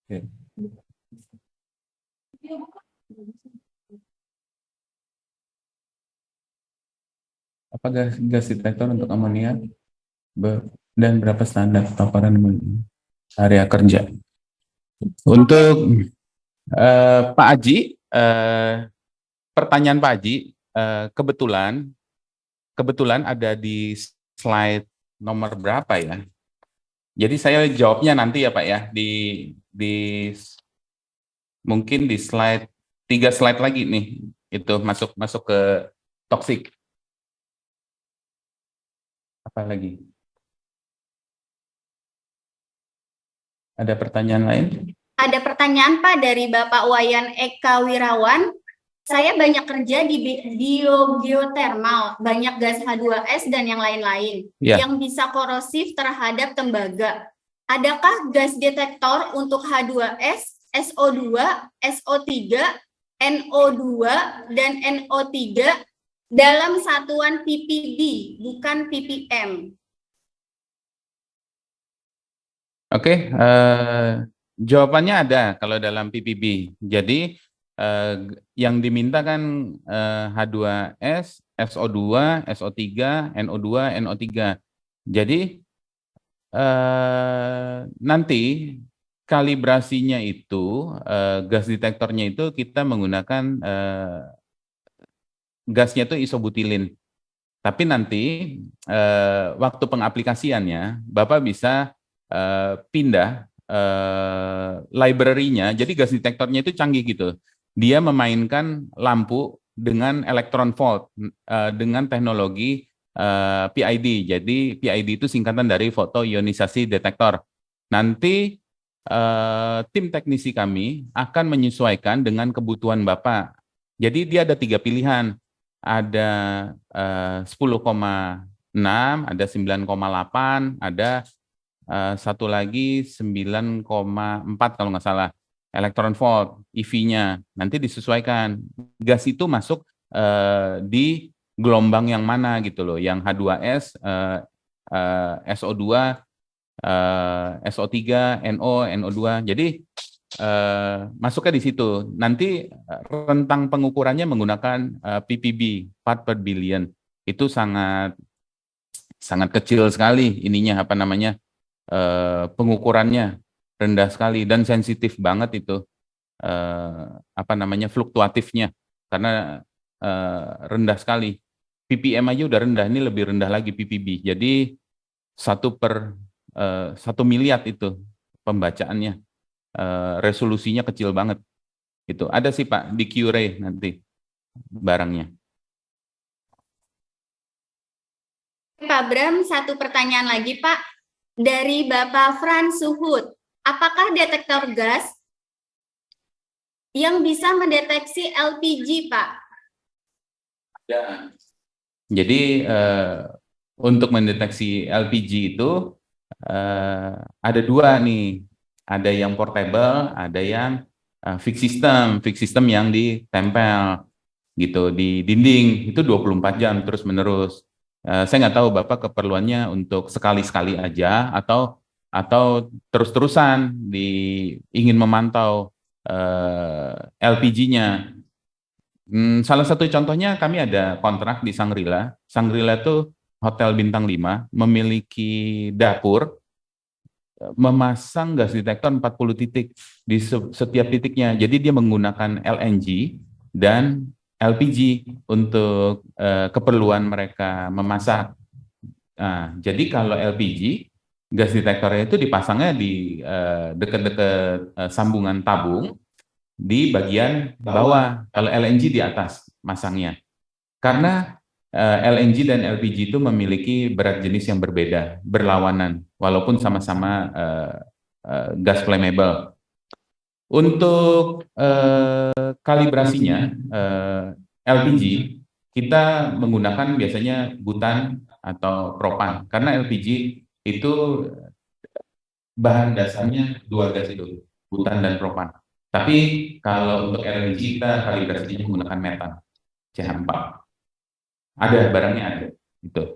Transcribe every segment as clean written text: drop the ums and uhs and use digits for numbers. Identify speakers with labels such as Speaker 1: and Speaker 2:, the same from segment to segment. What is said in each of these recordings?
Speaker 1: Oke. Apa gas detektor untuk amonia dan berapa standar paparan area kerja? Untuk Pak Aji, pertanyaan Pak Aji, kebetulan ada di slide nomor berapa ya? Jadi saya jawabnya nanti ya Pak ya, di mungkin di slide 3 slide lagi nih, itu masuk ke toxic. Apa lagi? Ada pertanyaan lain?
Speaker 2: Ada pertanyaan Pak dari Bapak Wayan Eka Wirawan. Saya banyak kerja di geothermal, banyak gas H2S dan yang lain-lain yang bisa korosif terhadap tembaga. Adakah gas detektor untuk H2S, SO2, SO3, NO2, dan NO3 dalam satuan ppb, bukan ppm?
Speaker 1: Oke, jawabannya ada kalau dalam PPB. Jadi yang diminta kan H2S, SO2, SO3, NO2, NO3. Jadi nanti kalibrasinya itu gas detektornya itu kita menggunakan gasnya itu isobutilin. Tapi nanti waktu pengaplikasiannya Bapak bisa pindah library-nya. Jadi gas detektornya itu canggih gitu. Dia memainkan lampu dengan electron volt dengan teknologi PID. Jadi PID itu singkatan dari foto ionisasi detektor. Nanti tim teknisi kami akan menyesuaikan dengan kebutuhan Bapak. Jadi dia ada 3 pilihan. Ada 10,6, ada 9,8, ada satu lagi 9,4 kalau nggak salah elektron volt EV-nya. Nanti disesuaikan gas itu masuk di gelombang yang mana gitu loh, yang H2S, SO2, SO3, NO, NO2. Jadi masuknya di situ. Nanti rentang pengukurannya menggunakan ppb, part per billion. Itu sangat kecil sekali ininya apa namanya pengukurannya rendah sekali dan sensitif banget itu apa namanya fluktuatifnya karena rendah sekali. ppm aja udah rendah, ini lebih rendah lagi ppb. Jadi 1/1 miliar itu pembacaannya. Resolusinya kecil banget. Itu ada sih Pak di Q-Ray nanti barangnya.
Speaker 2: Pak Bram, satu pertanyaan lagi Pak. Dari Bapak Fran Suhud, apakah detektor gas yang bisa mendeteksi LPG, Pak?
Speaker 1: Ya. Jadi untuk mendeteksi LPG itu ada 2 nih. Ada yang portable, ada yang fixed system. Fixed system yang ditempel gitu di dinding, itu 24 jam terus menerus. Saya nggak tahu Bapak keperluannya untuk sekali-sekali aja atau terus-terusan ingin memantau LPG-nya. Salah satu contohnya kami ada kontrak di Shangri-La. Shangri-La itu hotel bintang 5, memiliki dapur memasang gas detektor 40 titik di setiap titiknya. Jadi dia menggunakan LNG dan LPG untuk keperluan mereka memasak. Nah, jadi kalau LPG, gas detektornya itu dipasangnya di dekat-dekat sambungan tabung di bagian bawah, kalau LNG di atas masangnya. Karena LNG dan LPG itu memiliki berat jenis yang berbeda, berlawanan, walaupun sama-sama gas flammable. Untuk kalibrasinya LPG kita menggunakan biasanya butan atau propan, karena LPG itu bahan dasarnya 2 gas itu, butan dan propan. Tapi kalau untuk LNG kita kalibrasinya menggunakan metan CH4. Ada barangnya ada. Itu.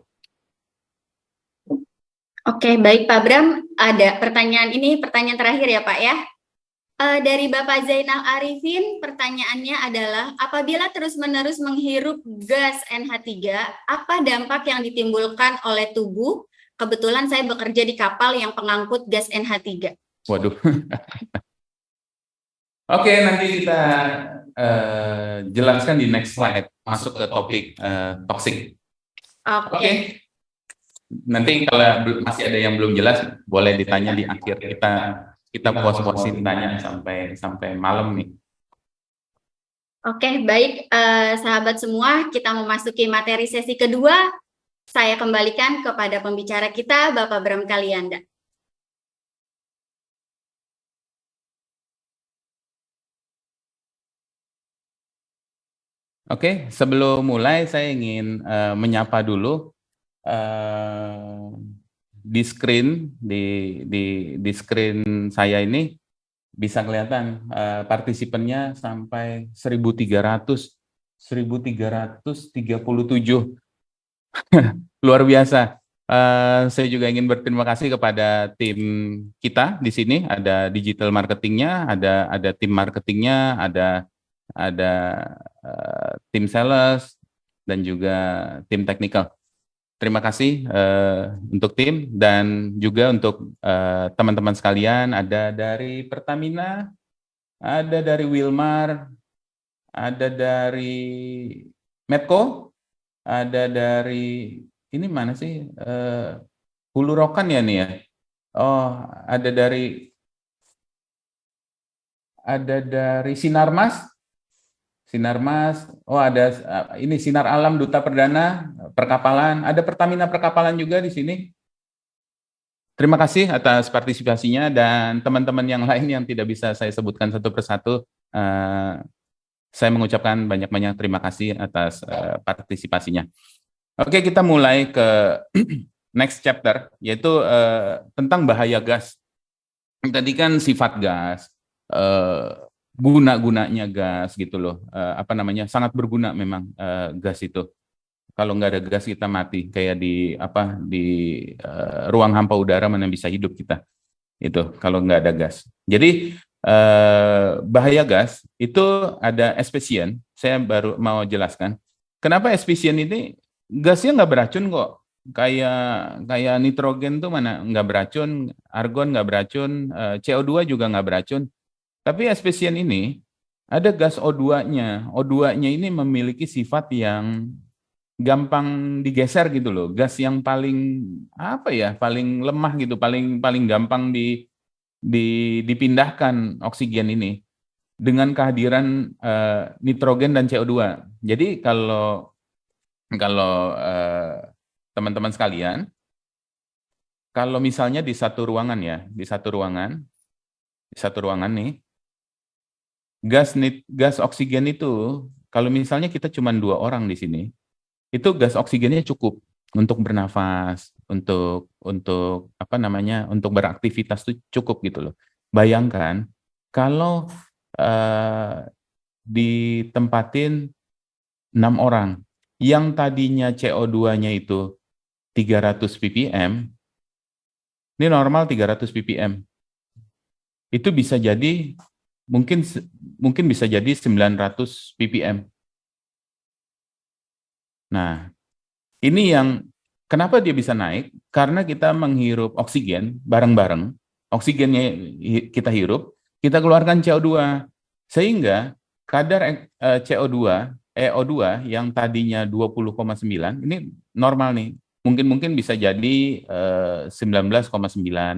Speaker 2: Oke, baik Pak Bram. Ada pertanyaan terakhir ya Pak ya. Dari Bapak Zainal Arifin, pertanyaannya adalah, apabila terus-menerus menghirup gas NH3, apa dampak yang ditimbulkan oleh tubuh? Kebetulan saya bekerja di kapal yang pengangkut gas NH3.
Speaker 1: Waduh. Oke, nanti kita jelaskan di next slide, masuk ke topik toxic. Oke. Nanti kalau masih ada yang belum jelas, boleh ditanya di akhir. Kita puas-puasin tanya sampai malam nih.
Speaker 2: Oke, baik sahabat semua, kita memasuki materi sesi kedua. Saya kembalikan kepada pembicara kita, Bapak Bram Kalianda.
Speaker 1: Oke, sebelum mulai saya ingin menyapa dulu di screen di screen saya ini bisa kelihatan partisipannya sampai 1337. Luar biasa. Saya juga ingin berterima kasih kepada tim kita di sini, ada digital marketingnya, ada tim marketingnya, ada tim sales dan juga tim technical. Terima kasih untuk tim dan juga untuk teman-teman sekalian, ada dari Pertamina, ada dari Wilmar, ada dari Medco, ada dari ini mana sih Hulu Rokan ya nih ya. Oh, ada dari Sinarmas. Oh ada ini Sinar Alam Duta Perdana Perkapalan, ada Pertamina Perkapalan juga di sini. Terima kasih atas partisipasinya dan teman-teman yang lain yang tidak bisa saya sebutkan satu persatu. Saya mengucapkan banyak-banyak terima kasih atas partisipasinya. Oke, kita mulai ke next chapter, yaitu tentang bahaya gas. Tadi kan sifat gas, guna-gunanya gas gitu loh, sangat berguna memang gas itu. Kalau nggak ada gas kita mati, kayak di ruang hampa udara mana bisa hidup kita itu kalau nggak ada gas. Jadi bahaya gas itu ada espesien. Saya baru mau jelaskan kenapa espesien ini gasnya nggak beracun kok. Kayak nitrogen tuh mana nggak beracun, argon nggak beracun, CO2 juga nggak beracun. Tapi espesien ini ada gas O2-nya. O2-nya ini memiliki sifat yang gampang digeser gitu loh. Gas yang paling paling lemah gitu, paling gampang dipindahkan oksigen ini dengan kehadiran nitrogen dan CO2. Jadi kalau teman-teman sekalian, kalau misalnya di satu ruangan nih, gas oksigen itu, kalau misalnya kita cuma 2 orang di sini, itu gas oksigennya cukup untuk bernafas, untuk beraktivitas itu cukup gitu loh. Bayangkan kalau ditempatin 6 orang, yang tadinya CO2-nya itu 300 ppm, ini normal 300 ppm, itu bisa jadi mungkin bisa jadi 900 ppm. Nah, ini yang kenapa dia bisa naik? Karena kita menghirup oksigen bareng-bareng, oksigennya kita hirup, kita keluarkan CO2, sehingga kadar EO2 yang tadinya 20,9, ini normal nih, mungkin bisa jadi 19,9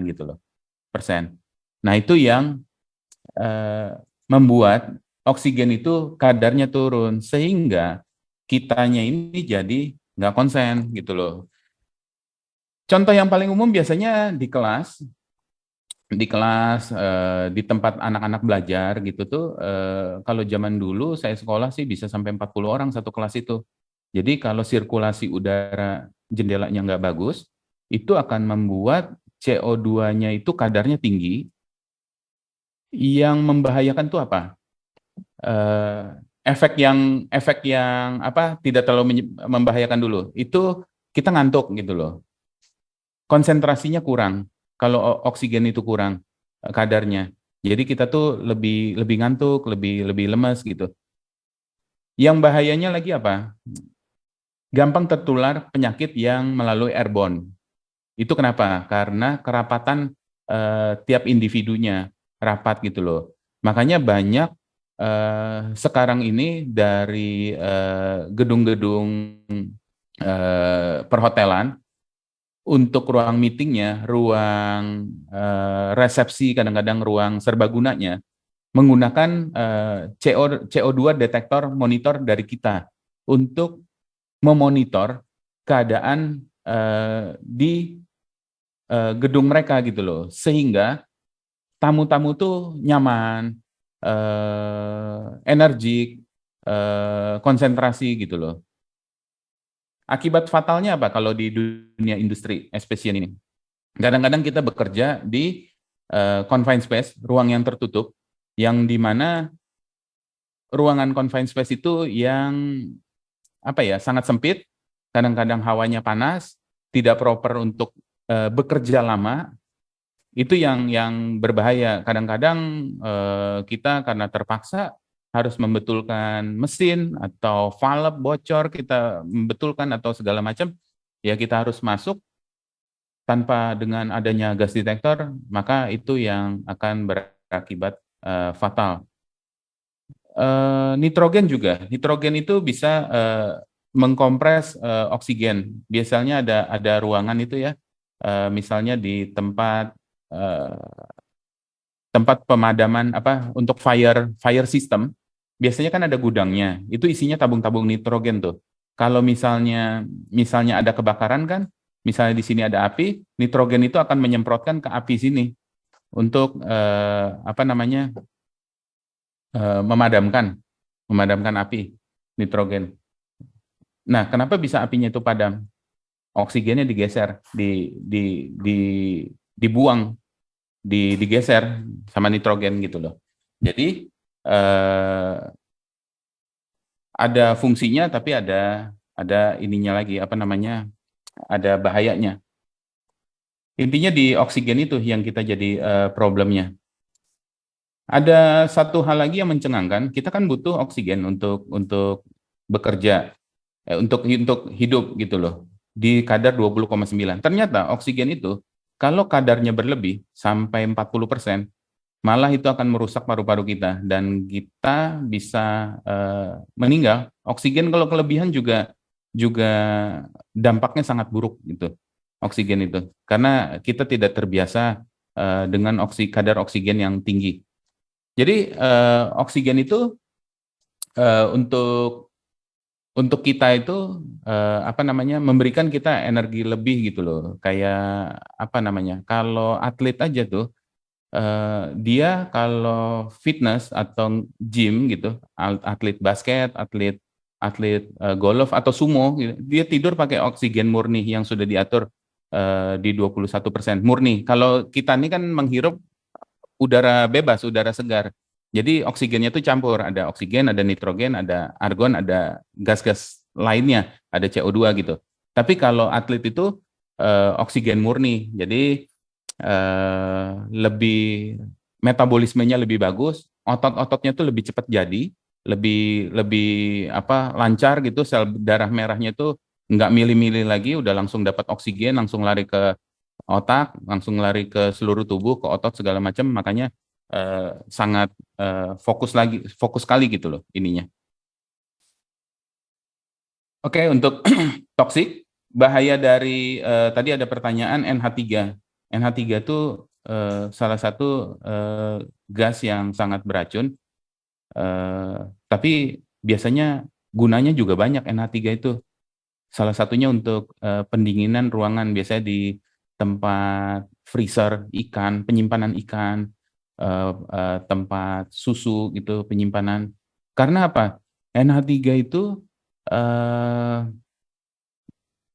Speaker 1: gitu loh persen. Nah itu yang membuat oksigen itu kadarnya turun, sehingga kitanya ini jadi nggak konsen gitu loh. Contoh yang paling umum biasanya di kelas di tempat anak-anak belajar gitu tuh, kalau zaman dulu saya sekolah sih bisa sampai 40 orang satu kelas itu. Jadi kalau sirkulasi udara jendelanya nggak bagus, itu akan membuat CO2-nya itu kadarnya tinggi. Yang membahayakan tuh apa? Efek yang tidak terlalu membahayakan dulu. Itu kita ngantuk gitu loh. Konsentrasinya kurang kalau oksigen itu kurang kadarnya. Jadi kita tuh lebih ngantuk, lebih lemes gitu. Yang bahayanya lagi apa? Gampang tertular penyakit yang melalui airborne. Itu kenapa? Karena kerapatan tiap individunya rapat gitu loh. Makanya banyak sekarang ini dari gedung-gedung perhotelan untuk ruang meetingnya, ruang resepsi, kadang-kadang ruang serbagunanya menggunakan CO2 detektor monitor dari kita untuk memonitor keadaan di gedung mereka gitu loh, sehingga tamu-tamu tuh nyaman, energik, konsentrasi gitu loh. Akibat fatalnya apa kalau di dunia industri especially ini? Kadang-kadang kita bekerja di confined space, ruang yang tertutup, yang di mana ruangan confined space itu yang apa ya, sangat sempit, kadang-kadang hawanya panas, tidak proper untuk bekerja lama, itu yang berbahaya. Kadang-kadang kita karena terpaksa harus membetulkan mesin atau valve bocor, kita membetulkan atau segala macam, ya kita harus masuk tanpa dengan adanya gas detektor, maka itu yang akan berakibat fatal. Nitrogen juga, nitrogen itu bisa mengkompres oksigen. Biasanya ada ruangan itu ya, misalnya di tempat tempat pemadaman apa untuk fire system, biasanya kan ada gudangnya, itu isinya tabung-tabung nitrogen tuh. Kalau misalnya ada kebakaran kan, misalnya di sini ada api, nitrogen itu akan menyemprotkan ke api sini untuk apa namanya memadamkan api nitrogen. Nah, kenapa bisa apinya itu padam? Oksigennya digeser, dibuang, digeser sama nitrogen gitu loh. Jadi ada fungsinya tapi ada ininya lagi apa namanya? Ada bahayanya. Intinya di oksigen itu yang kita jadi problemnya. Ada satu hal lagi yang mencengangkan, kita kan butuh oksigen untuk bekerja, untuk hidup gitu loh, di kadar 20,9. Ternyata oksigen itu kalau kadarnya berlebih sampai 40%, malah itu akan merusak paru-paru kita dan kita bisa meninggal. Oksigen kalau kelebihan juga dampaknya sangat buruk gitu. Oksigen itu karena kita tidak terbiasa dengan kadar oksigen yang tinggi. Jadi oksigen itu untuk kita itu apa namanya memberikan kita energi lebih gitu loh. Kayak apa namanya? Kalau atlet aja tuh dia kalau fitness atau gym gitu, atlet basket, atlet atlet golf atau sumo gitu, dia tidur pakai oksigen murni yang sudah diatur di 21% murni. Kalau kita ini kan menghirup udara bebas, udara segar. Jadi oksigennya itu campur, ada oksigen, ada nitrogen, ada argon, ada gas-gas lainnya, ada CO2 gitu. Tapi kalau atlet itu oksigen murni, jadi lebih metabolismenya lebih bagus, otot-ototnya itu lebih cepat jadi, lebih lebih apa lancar gitu, sel darah merahnya itu nggak milih-milih lagi, udah langsung dapat oksigen, langsung lari ke otak, langsung lari ke seluruh tubuh, ke otot segala macam, makanya sangat fokus kali gitu loh ininya. Oke, untuk toksik, bahaya dari tadi ada pertanyaan NH3. NH3 itu salah satu gas yang sangat beracun, tapi biasanya gunanya juga banyak NH3 itu. Salah satunya untuk pendinginan ruangan, biasanya di tempat freezer ikan, penyimpanan ikan, tempat susu gitu, penyimpanan. Karena apa? NH3 itu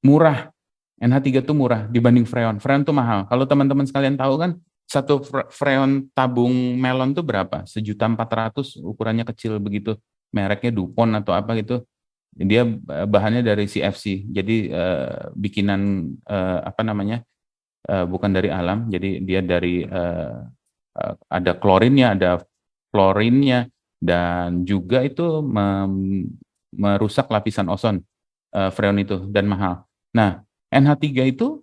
Speaker 1: murah. NH3 itu murah dibanding freon. Freon itu mahal. Kalau teman-teman sekalian tahu kan, satu freon tabung melon itu berapa? 1.400.000, ukurannya kecil begitu. Mereknya DuPont atau apa gitu. Dia bahannya dari CFC. Jadi bikinan apa namanya? Bukan dari alam. Jadi dia dari ada klorinnya, ada fluorinnya, dan juga itu merusak lapisan ozon, freon itu, dan mahal. Nah, NH3 itu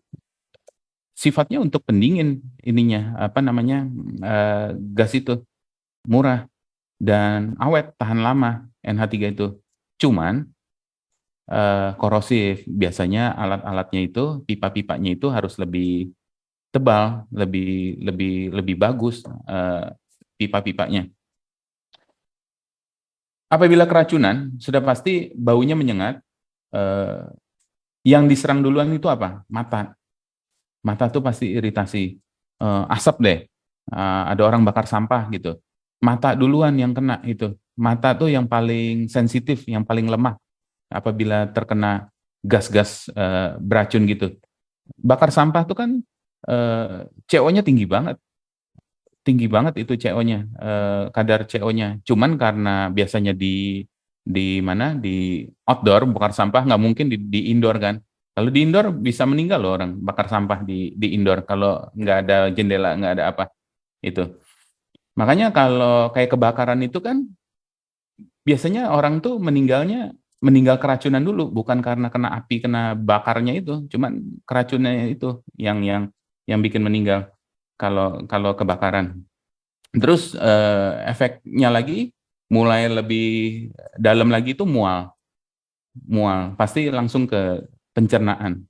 Speaker 1: sifatnya untuk pendingin ininya, apa namanya, gas itu murah dan awet, tahan lama NH3 itu. Cuman korosif. Biasanya alat-alatnya itu, pipa-pipanya itu harus lebih tebal, lebih bagus pipa-pipanya. Apabila keracunan, sudah pasti baunya menyengat. Yang diserang duluan itu apa? Mata. Mata tuh pasti iritasi. Asap deh. Ada orang bakar sampah gitu. Mata duluan yang kena itu. Mata tuh yang paling sensitif, yang paling lemah apabila terkena gas-gas beracun gitu. Bakar sampah tuh kan CO-nya tinggi banget itu CO-nya, kadar CO-nya. Cuman karena biasanya di mana, di outdoor bakar sampah, nggak mungkin di indoor kan. Kalau di indoor bisa meninggal loh orang bakar sampah di indoor kalau nggak ada jendela, nggak ada apa itu. Makanya kalau kayak kebakaran itu kan biasanya orang tuh meninggal keracunan dulu, bukan karena kena api, kena bakarnya itu, cuman keracunannya itu yang bikin meninggal kalau kalau kebakaran. Terus efeknya lagi mulai lebih dalam lagi itu mual, mual pasti langsung ke pencernaan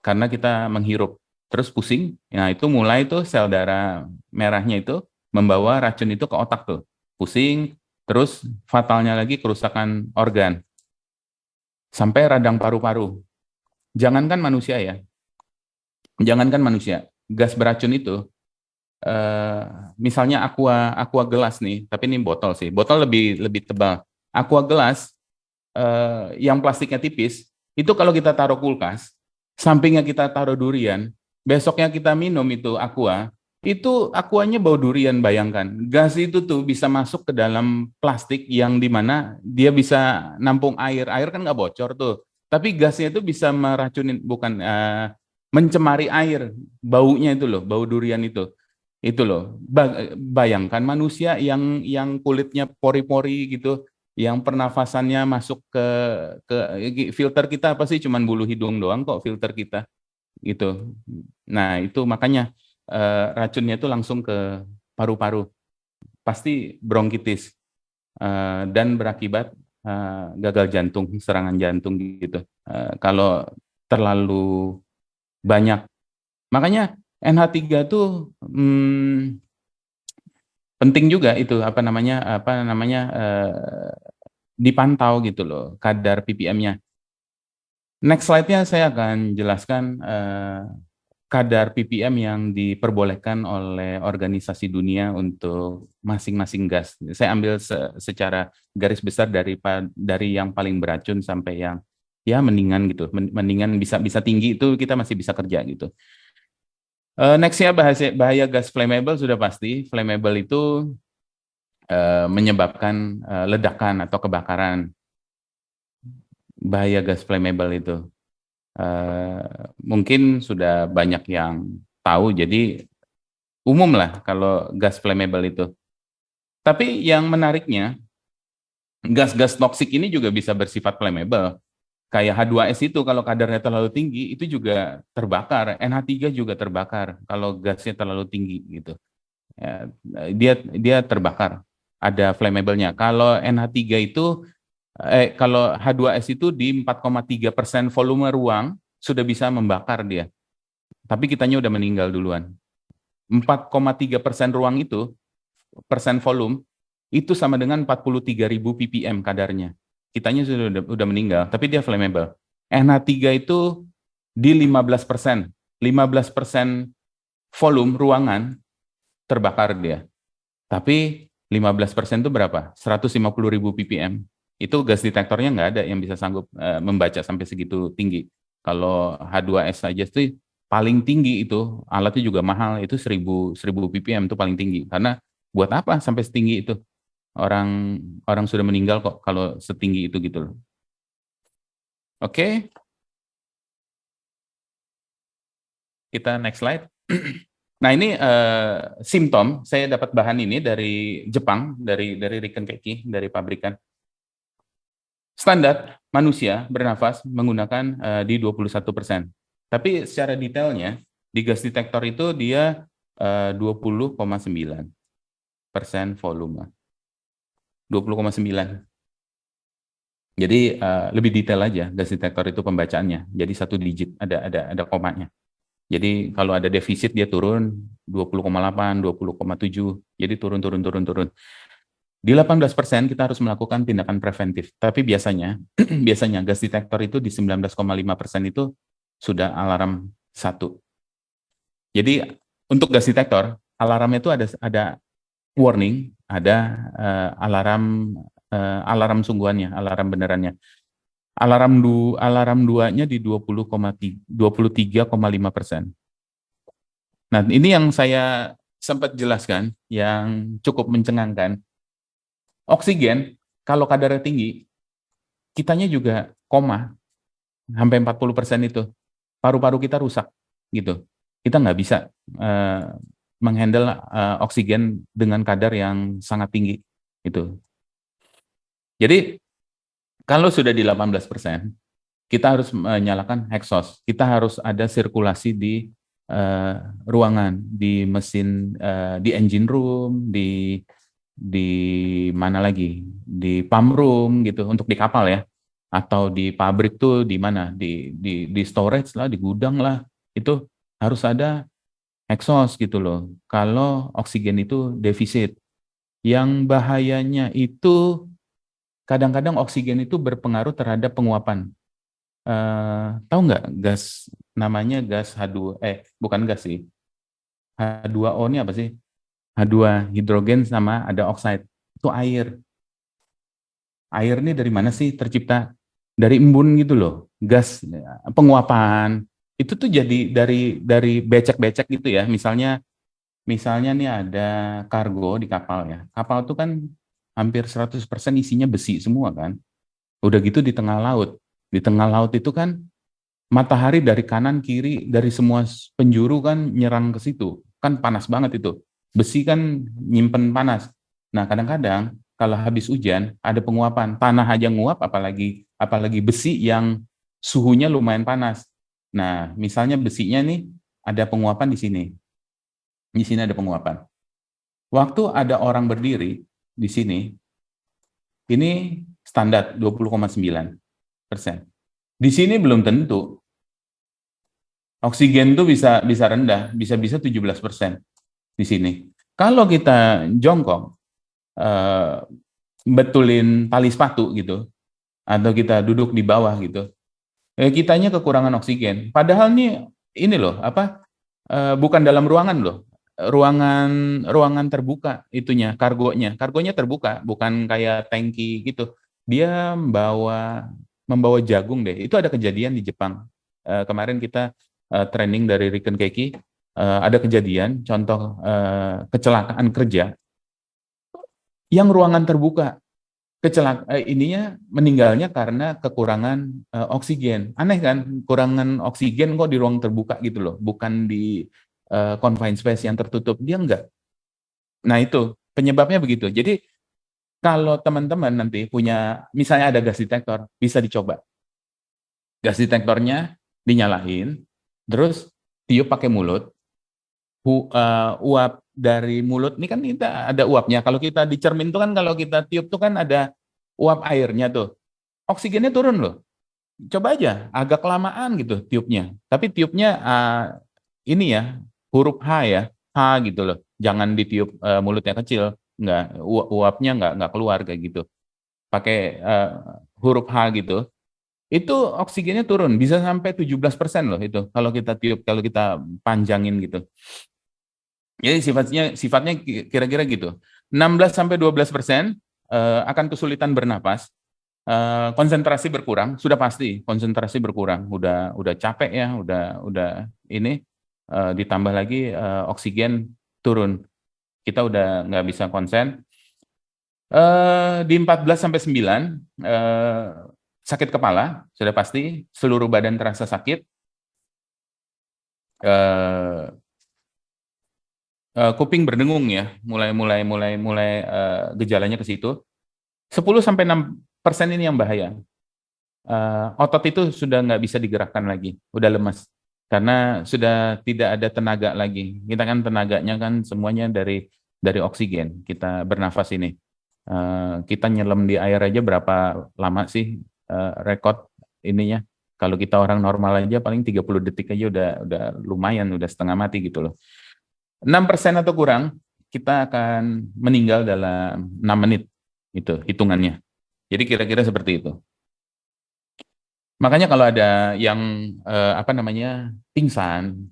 Speaker 1: karena kita menghirup, terus pusing. Nah itu mulai tuh sel darah merahnya itu membawa racun itu ke otak tuh, pusing. Terus fatalnya lagi kerusakan organ, sampai radang paru-paru. Jangankan manusia ya, jangankan manusia, gas beracun itu, misalnya aqua gelas nih, tapi ini botol sih, botol lebih lebih tebal. Aqua gelas yang plastiknya tipis, itu kalau kita taruh kulkas, sampingnya kita taruh durian, besoknya kita minum itu aquanya bau durian, bayangkan. Gas itu tuh bisa masuk ke dalam plastik yang dimana dia bisa nampung air, air kan nggak bocor tuh, tapi gasnya itu bisa meracunin, bukan mencemari air, baunya itu loh, bau durian itu loh. Bayangkan manusia yang kulitnya pori-pori gitu, yang pernafasannya masuk ke filter kita apa sih, cuman bulu hidung doang kok filter kita gitu. Nah itu makanya racunnya itu langsung ke paru-paru, pasti bronkitis, dan berakibat gagal jantung, serangan jantung gitu kalau terlalu banyak. Makanya NH3 tuh penting juga itu apa namanya dipantau gitu loh kadar ppm-nya. Next slide-nya saya akan jelaskan kadar ppm yang diperbolehkan oleh organisasi dunia untuk masing-masing gas. Saya ambil secara garis besar dari yang paling beracun sampai yang ya mendingan gitu, mendingan bisa tinggi itu kita masih bisa kerja gitu. Next-nya bahaya gas flammable, sudah pasti flammable itu menyebabkan ledakan atau kebakaran. Bahaya gas flammable itu mungkin sudah banyak yang tahu, jadi umum lah kalau gas flammable itu. Tapi yang menariknya, gas-gas toksik ini juga bisa bersifat flammable. Kayak H2S itu kalau kadarnya terlalu tinggi itu juga terbakar. NH3 juga terbakar kalau gasnya terlalu tinggi gitu. Ya, dia terbakar. Ada flammable-nya. Kalau NH3 itu kalau H2S itu di 4,3% volume ruang sudah bisa membakar dia. Tapi kitanya udah meninggal duluan. 4,3% ruang itu, persen volume, itu sama dengan 43.000 ppm kadarnya. Kitanya sudah meninggal, tapi dia flammable. NH3 itu di 15%. 15% volume ruangan terbakar dia. Tapi 15% itu berapa? 150.000 ppm. Itu gas detektornya nggak ada yang bisa sanggup membaca sampai segitu tinggi. Kalau H2S saja itu paling tinggi, itu alatnya juga mahal, itu 1000 ppm itu paling tinggi. Karena buat apa sampai setinggi itu? Orang orang sudah meninggal kok kalau setinggi itu gitu loh. Oke. Kita next slide. Nah ini simptom, saya dapat bahan ini dari Jepang, dari Riken Keki, dari pabrikan. Standar manusia bernafas menggunakan di 21%. Tapi secara detailnya, di gas detektor itu dia 20,9% volume. 20,9. Jadi lebih detail aja gas detektor itu pembacaannya. Jadi 1 digit, ada komanya. Jadi kalau ada defisit dia turun 20,8, 20,7. Jadi turun. Di 18% kita harus melakukan tindakan preventif. Tapi biasanya biasanya gas detektor itu di 19,5% itu sudah alarm 1. Jadi untuk gas detektor, alarmnya itu ada warning, ada alarm sungguhannya, alarm benerannya. Alarm 2-nya di 23,5%. Nah, ini yang saya sempat jelaskan yang cukup mencengangkan. Oksigen kalau kadarnya tinggi, kitanya juga koma sampai 40% itu. Paru-paru kita rusak gitu. Kita nggak bisa menghandle oksigen dengan kadar yang sangat tinggi itu. Jadi kalau sudah di 18%, kita harus menyalakan exhaust. Kita harus ada sirkulasi di ruangan, di mesin, di engine room, di mana lagi, di pump room gitu untuk di kapal ya, atau di pabrik tuh di mana, di storage lah, di gudang lah, itu harus ada exhaust gitu loh. Kalau oksigen itu defisit, yang bahayanya itu kadang-kadang oksigen itu berpengaruh terhadap penguapan. Tahu nggak gas namanya gas H2, bukan gas sih, H2O ini apa sih? H2 hidrogen sama ada oksida, itu air. Air ini dari mana sih tercipta? Dari embun gitu loh. Gas penguapan itu tuh jadi dari becek-becek gitu ya. Misalnya nih ada kargo di kapal ya. Kapal tuh kan hampir 100% isinya besi semua kan. Udah gitu di tengah laut. Di tengah laut itu kan matahari dari kanan kiri dari semua penjuru kan nyerang ke situ. Kan panas banget itu. Besi kan nyimpen panas. Nah, kadang-kadang kalau habis hujan ada penguapan, tanah aja nguap apalagi besi yang suhunya lumayan panas. Nah, misalnya besinya nih ada penguapan di sini. Di sini ada penguapan. Waktu ada orang berdiri di sini, ini standar 20,9%. Di sini belum tentu. Oksigen tuh bisa rendah, bisa 17% di sini. Kalau kita jongkok, betulin tali sepatu gitu, atau kita duduk di bawah gitu, kitanya kekurangan oksigen. Padahal nih ini loh, bukan dalam ruangan loh, ruangan terbuka itunya, kargonya terbuka, bukan kayak tangki gitu. Dia membawa jagung deh. Itu ada kejadian di Jepang. Kemarin kita training dari Riken Keki, ada kejadian contoh kecelakaan kerja yang ruangan terbuka. Ininya meninggalnya karena kekurangan oksigen. Aneh kan, kurangan oksigen kok di ruang terbuka gitu loh, bukan di confined space yang tertutup. Dia enggak. Nah itu penyebabnya begitu. Jadi kalau teman-teman nanti punya, misalnya ada gas detektor, bisa dicoba. Gas detektornya dinyalain, terus tiup pakai mulut, uap dari mulut ini kan kita ada uapnya. Kalau kita di cermin itu kan kalau kita tiup tuh kan ada uap airnya tuh. Oksigennya turun loh. Coba aja, agak kelamaan gitu tiupnya. Tapi tiupnya ini ya, huruf H ya, H gitu loh. Jangan ditiup mulutnya kecil, nggak uapnya nggak keluar kayak gitu. Pakai huruf H gitu. Itu oksigennya turun, bisa sampai 17% loh itu kalau kita tiup, kalau kita panjangin gitu. Jadi sifatnya kira-kira gitu. 16-12% akan kesulitan bernapas, konsentrasi berkurang, sudah pasti konsentrasi berkurang, udah capek ya, udah ini ditambah lagi oksigen turun, kita udah nggak bisa konsen. Di 14-9 sakit kepala, sudah pasti, seluruh badan terasa sakit. kuping berdengung ya, mulai gejalanya ke situ. 10-6% ini yang bahaya. Otot itu sudah nggak bisa digerakkan lagi, udah lemas karena sudah tidak ada tenaga lagi. Kita kan tenaganya kan semuanya dari oksigen. Kita bernafas ini. Kita nyelam di air aja berapa lama sih rekod ininya? Kalau kita orang normal aja paling 30 detik aja udah lumayan, udah setengah mati gitu loh. 6% atau kurang, kita akan meninggal dalam 6 menit. Itu hitungannya. Jadi kira-kira seperti itu. Makanya kalau ada yang pingsan,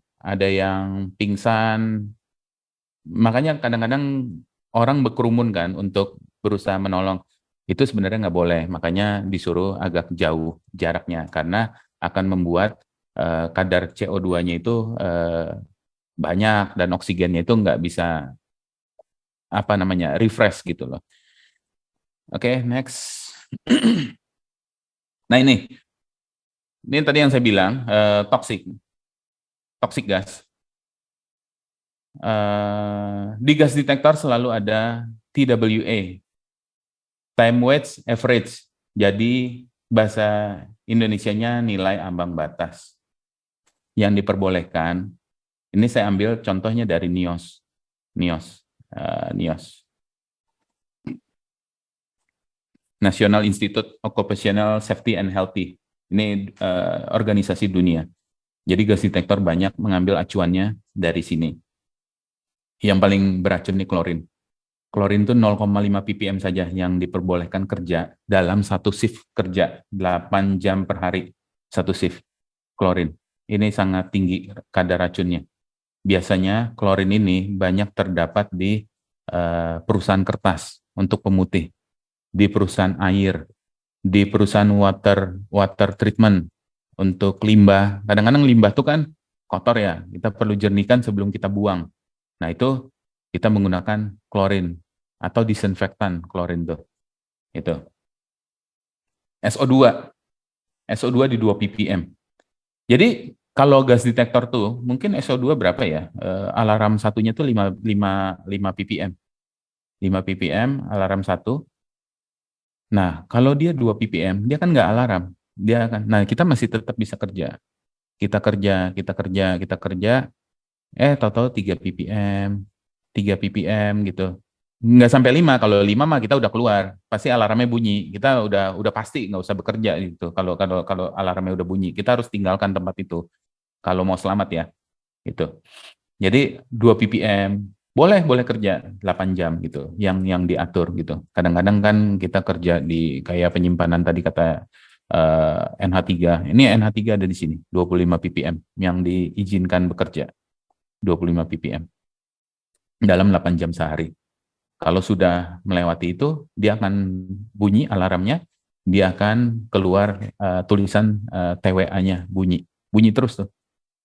Speaker 1: makanya kadang-kadang orang berkerumun kan untuk berusaha menolong. Itu sebenarnya nggak boleh, makanya disuruh agak jauh jaraknya karena akan membuat kadar CO2-nya itu banyak dan oksigennya itu nggak bisa refresh gitu loh. Oke, next. Nah ini tadi yang saya bilang toxic gas. Di gas detektor selalu ada TWA, time weight average. Jadi bahasa Indonesianya nilai ambang batas yang diperbolehkan. Ini saya ambil contohnya dari NIOS. National Institute Occupational Safety and Healthy. Ini organisasi dunia. Jadi gas detektor banyak mengambil acuannya dari sini. Yang paling beracun nih klorin. Klorin itu 0,5 ppm saja yang diperbolehkan kerja dalam satu shift kerja 8 jam per hari satu shift klorin. Ini sangat tinggi kadar racunnya. Biasanya klorin ini banyak terdapat di perusahaan kertas untuk pemutih, di perusahaan air, di perusahaan water treatment untuk limbah. Kadang-kadang limbah itu kan kotor ya, kita perlu jernihkan sebelum kita buang. Nah itu kita menggunakan klorin atau disinfektan klorin tuh. Itu. SO2 di 2 ppm. Jadi kalau gas detektor tuh mungkin SO2 berapa ya? Alarm satunya tuh 5 ppm. 5 ppm alarm satu. Nah, kalau dia 2 ppm, dia kan nggak alarm. Nah kita masih tetap bisa kerja. Kita kerja, tahu-tahu 3 ppm gitu. Nggak sampai 5, kalau 5 mah kita udah keluar. Pasti alarmnya bunyi. Kita udah pasti nggak usah bekerja gitu. Kalau alarmnya udah bunyi, kita harus tinggalkan tempat itu. Kalau mau selamat ya. Itu. Jadi 2 ppm boleh kerja 8 jam gitu. Yang diatur gitu. Kadang-kadang kan kita kerja di kayak penyimpanan tadi kata NH3. Ini NH3 ada di sini, 25 ppm yang diizinkan bekerja. 25 ppm dalam 8 jam sehari. Kalau sudah melewati itu, dia akan bunyi alarmnya, dia akan keluar tulisan TWA-nya bunyi terus tuh.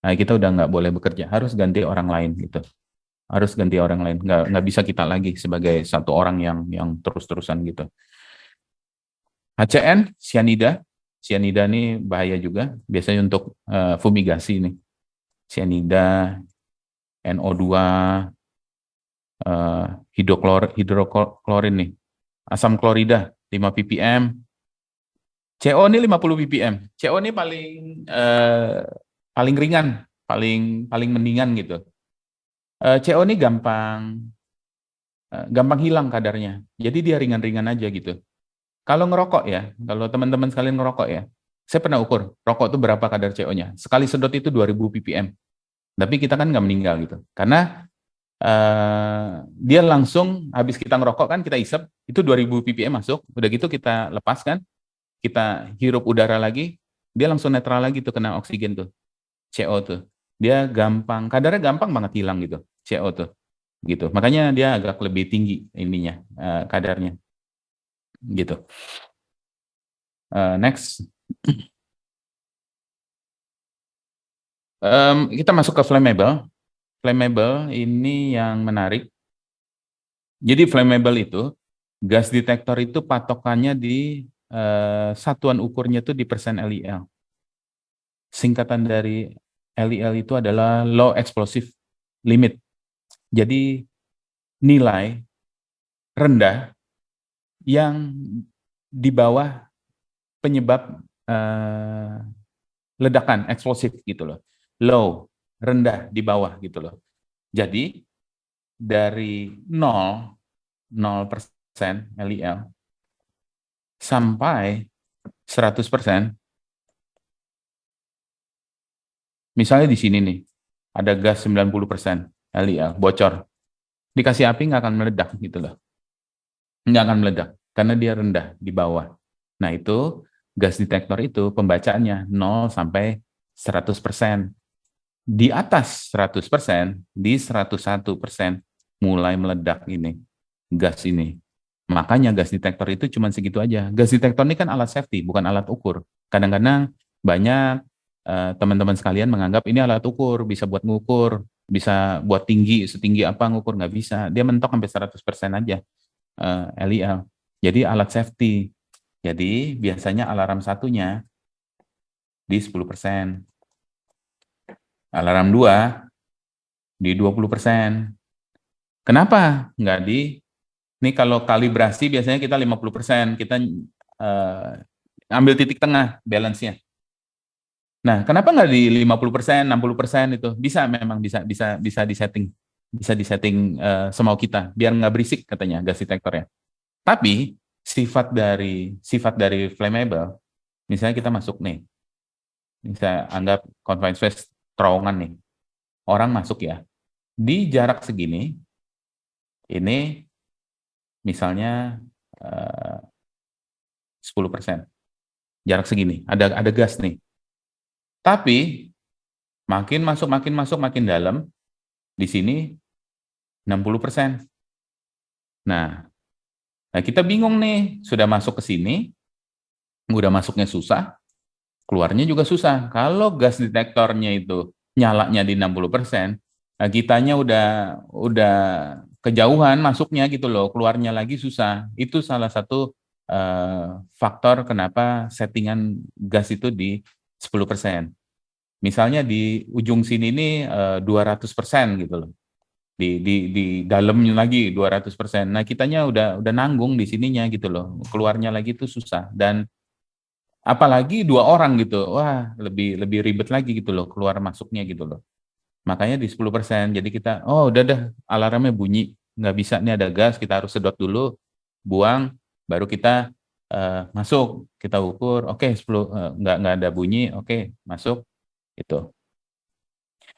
Speaker 1: Nah, kita udah nggak boleh bekerja, harus ganti orang lain gitu. Harus ganti orang lain, nggak bisa kita lagi sebagai satu orang yang terus-terusan gitu. HCN, cyanida ini bahaya juga, biasanya untuk fumigasi nih. Cyanida, NO2, hidroklorin nih, asam klorida 5 ppm, CO ini 50 ppm. CO ini paling ringan, paling mendingan gitu. CO ini gampang hilang kadarnya, jadi dia ringan-ringan aja gitu. Kalau ngerokok ya, kalau teman-teman sekalian ngerokok ya, saya pernah ukur rokok itu berapa kadar CO-nya. Sekali sedot itu 2000 ppm. Tapi kita kan nggak meninggal gitu, karena dia langsung habis kita ngerokok kan kita isep itu 2000 ppm masuk, udah gitu kita lepaskan, kita hirup udara lagi, dia langsung netral lagi tuh, kena oksigen tuh, CO tuh, dia kadarnya gampang banget hilang gitu, CO tuh, gitu. Makanya dia agak lebih tinggi ininya kadarnya, gitu. Next. Kita masuk ke flammable. Flammable ini yang menarik. Jadi flammable itu, gas detektor itu patokannya di satuan ukurnya itu di persen LEL. Singkatan dari LEL itu adalah low explosive limit. Jadi nilai rendah yang di bawah penyebab ledakan eksplosif gitu loh. Low, rendah di bawah gitu loh. Jadi dari 0% LEL sampai 100%, misalnya di sini nih, ada gas 90% LEL, bocor. Dikasih api nggak akan meledak gitu loh. Nggak akan meledak, karena dia rendah di bawah. Nah itu, gas detektor itu pembacaannya 0 sampai 100%. Di atas 100%, di 101% mulai meledak ini, gas ini. Makanya gas detektor itu cuma segitu aja. Gas detektor ini kan alat safety, bukan alat ukur. Kadang-kadang banyak teman-teman sekalian menganggap ini alat ukur, bisa buat ngukur, bisa buat tinggi, setinggi apa ngukur, nggak bisa. Dia mentok sampai 100% aja LEL. Jadi alat safety. Jadi biasanya alarm satunya di 10%. Alarm 2 di 20%. Kenapa nggak di, ini kalau kalibrasi biasanya kita 50%, kita ambil titik tengah balance-nya. Nah, kenapa nggak di 50%, 60% itu? Bisa, memang bisa disetting. Bisa disetting semau kita, biar nggak berisik katanya gas detektornya. Tapi sifat dari flammable, misalnya kita masuk nih, bisa anggap confined space terowongan nih, orang masuk ya, di jarak segini, ini misalnya 10%, jarak segini, ada gas nih. Tapi makin masuk, makin dalam, di sini 60%. Nah, kita bingung nih, sudah masuk ke sini, udah masuknya susah, keluarnya juga susah. Kalau gas detektornya itu nyalanya di 60%, kitanya udah kejauhan masuknya gitu loh, keluarnya lagi susah. Itu salah satu faktor kenapa settingan gas itu di 10%. Misalnya di ujung sini ini 200% gitu loh. Di dalamnya lagi 200%. Nah, kitanya udah nanggung di sininya gitu loh. Keluarnya lagi itu susah, dan apalagi 2 orang gitu. Wah, lebih ribet lagi gitu loh keluar masuknya gitu loh. Makanya di 10%. Jadi kita, oh udah dah, alarmnya bunyi, nggak bisa nih, ada gas, kita harus sedot dulu, buang, baru kita masuk, kita ukur, oke, 10 nggak ada bunyi, oke, masuk itu.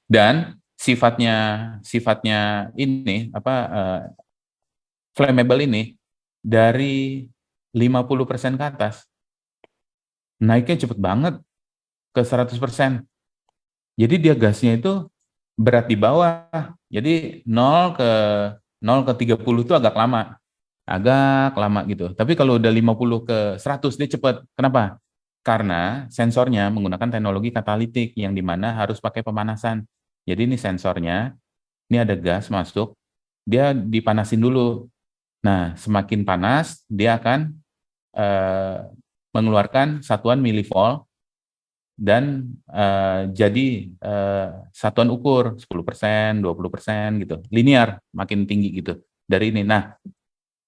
Speaker 1: Dan sifatnya ini apa flammable ini dari 50% ke atas naiknya cepet banget ke 100%. Jadi dia gasnya itu berat di bawah. Jadi 0 ke 30 itu agak lama gitu. Tapi kalau udah 50 ke 100 dia cepat. Kenapa? Karena sensornya menggunakan teknologi katalitik yang dimana harus pakai pemanasan. Jadi ini sensornya, ini ada gas masuk, dia dipanasin dulu. Nah, semakin panas dia akan mengeluarkan satuan milivolt, dan jadi satuan ukur 10%, 20% gitu. Linear, makin tinggi gitu dari ini. Nah,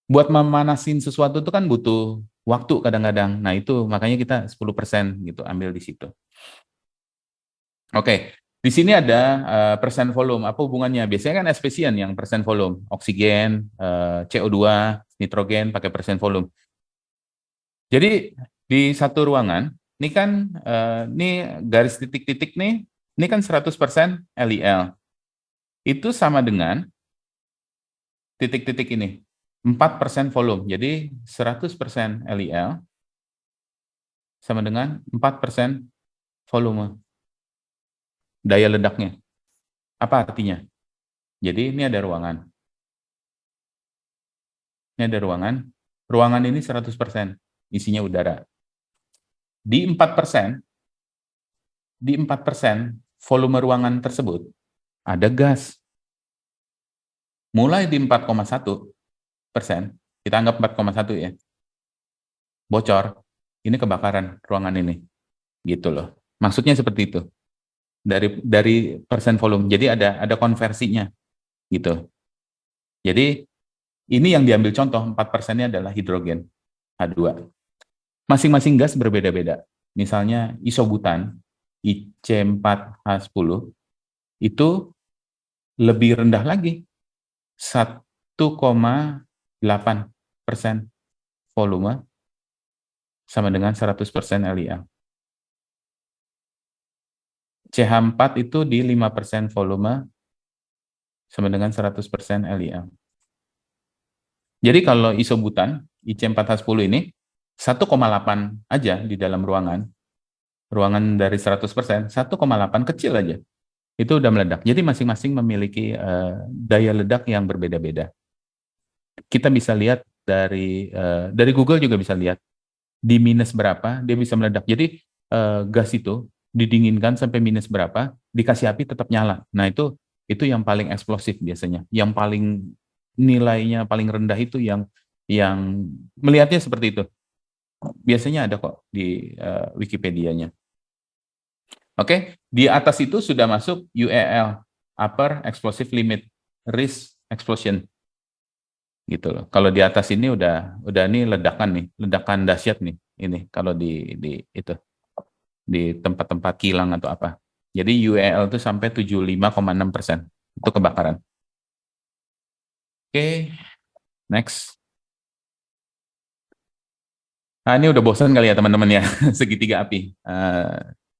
Speaker 1: buat memanasin sesuatu itu kan butuh waktu kadang-kadang. Nah, itu makanya kita 10% gitu ambil di situ. Oke, di sini ada persen volume. Apa hubungannya? Biasanya kan spesian yang persen volume. Oksigen, CO2, nitrogen pakai persen volume. Jadi di satu ruangan, ini kan ini garis titik-titik nih, ini kan 100% LEL. Itu sama dengan titik-titik ini, 4% volume. Jadi 100% LEL sama dengan 4% volume. Daya ledaknya. Apa artinya? Jadi ini ada ruangan. Ini ada ruangan. Ruangan ini 100%, isinya udara. Di 4%, volume ruangan tersebut ada gas. Mulai di 4,1%, kita anggap 4,1 ya, bocor, ini kebakaran ruangan ini, gitu loh. Maksudnya seperti itu, dari persen volume. Jadi ada konversinya, gitu. Jadi ini yang diambil contoh, 4%-nya adalah hidrogen, H2. Masing-masing gas berbeda-beda. Misalnya isobutan, IC4H10, itu lebih rendah lagi, 1,8% volume sama dengan 100% LiA. CH4 itu di 5% volume sama dengan 100% LiA. Jadi kalau isobutan, IC4H10 ini 1,8 aja di dalam ruangan dari 100%, 1,8 kecil aja, itu udah meledak. Jadi masing-masing memiliki daya ledak yang berbeda-beda. Kita bisa lihat dari Google juga bisa lihat, di minus berapa dia bisa meledak. Jadi gas itu didinginkan sampai minus berapa, dikasih api tetap nyala. Nah itu yang paling eksplosif biasanya. Yang paling nilainya paling rendah itu yang melihatnya seperti itu. Biasanya ada kok di Wikipedia-nya. Oke, di atas itu sudah masuk UEL, Upper Explosive Limit, Risk Explosion. Gitu loh. Kalau di atas ini udah nih ledakan dahsyat nih. Ini kalau di tempat-tempat kilang atau apa. Jadi UEL itu sampai 75,6% itu kebakaran. Oke, next. Nah, ini udah bosan kali ya teman-teman ya, segitiga api.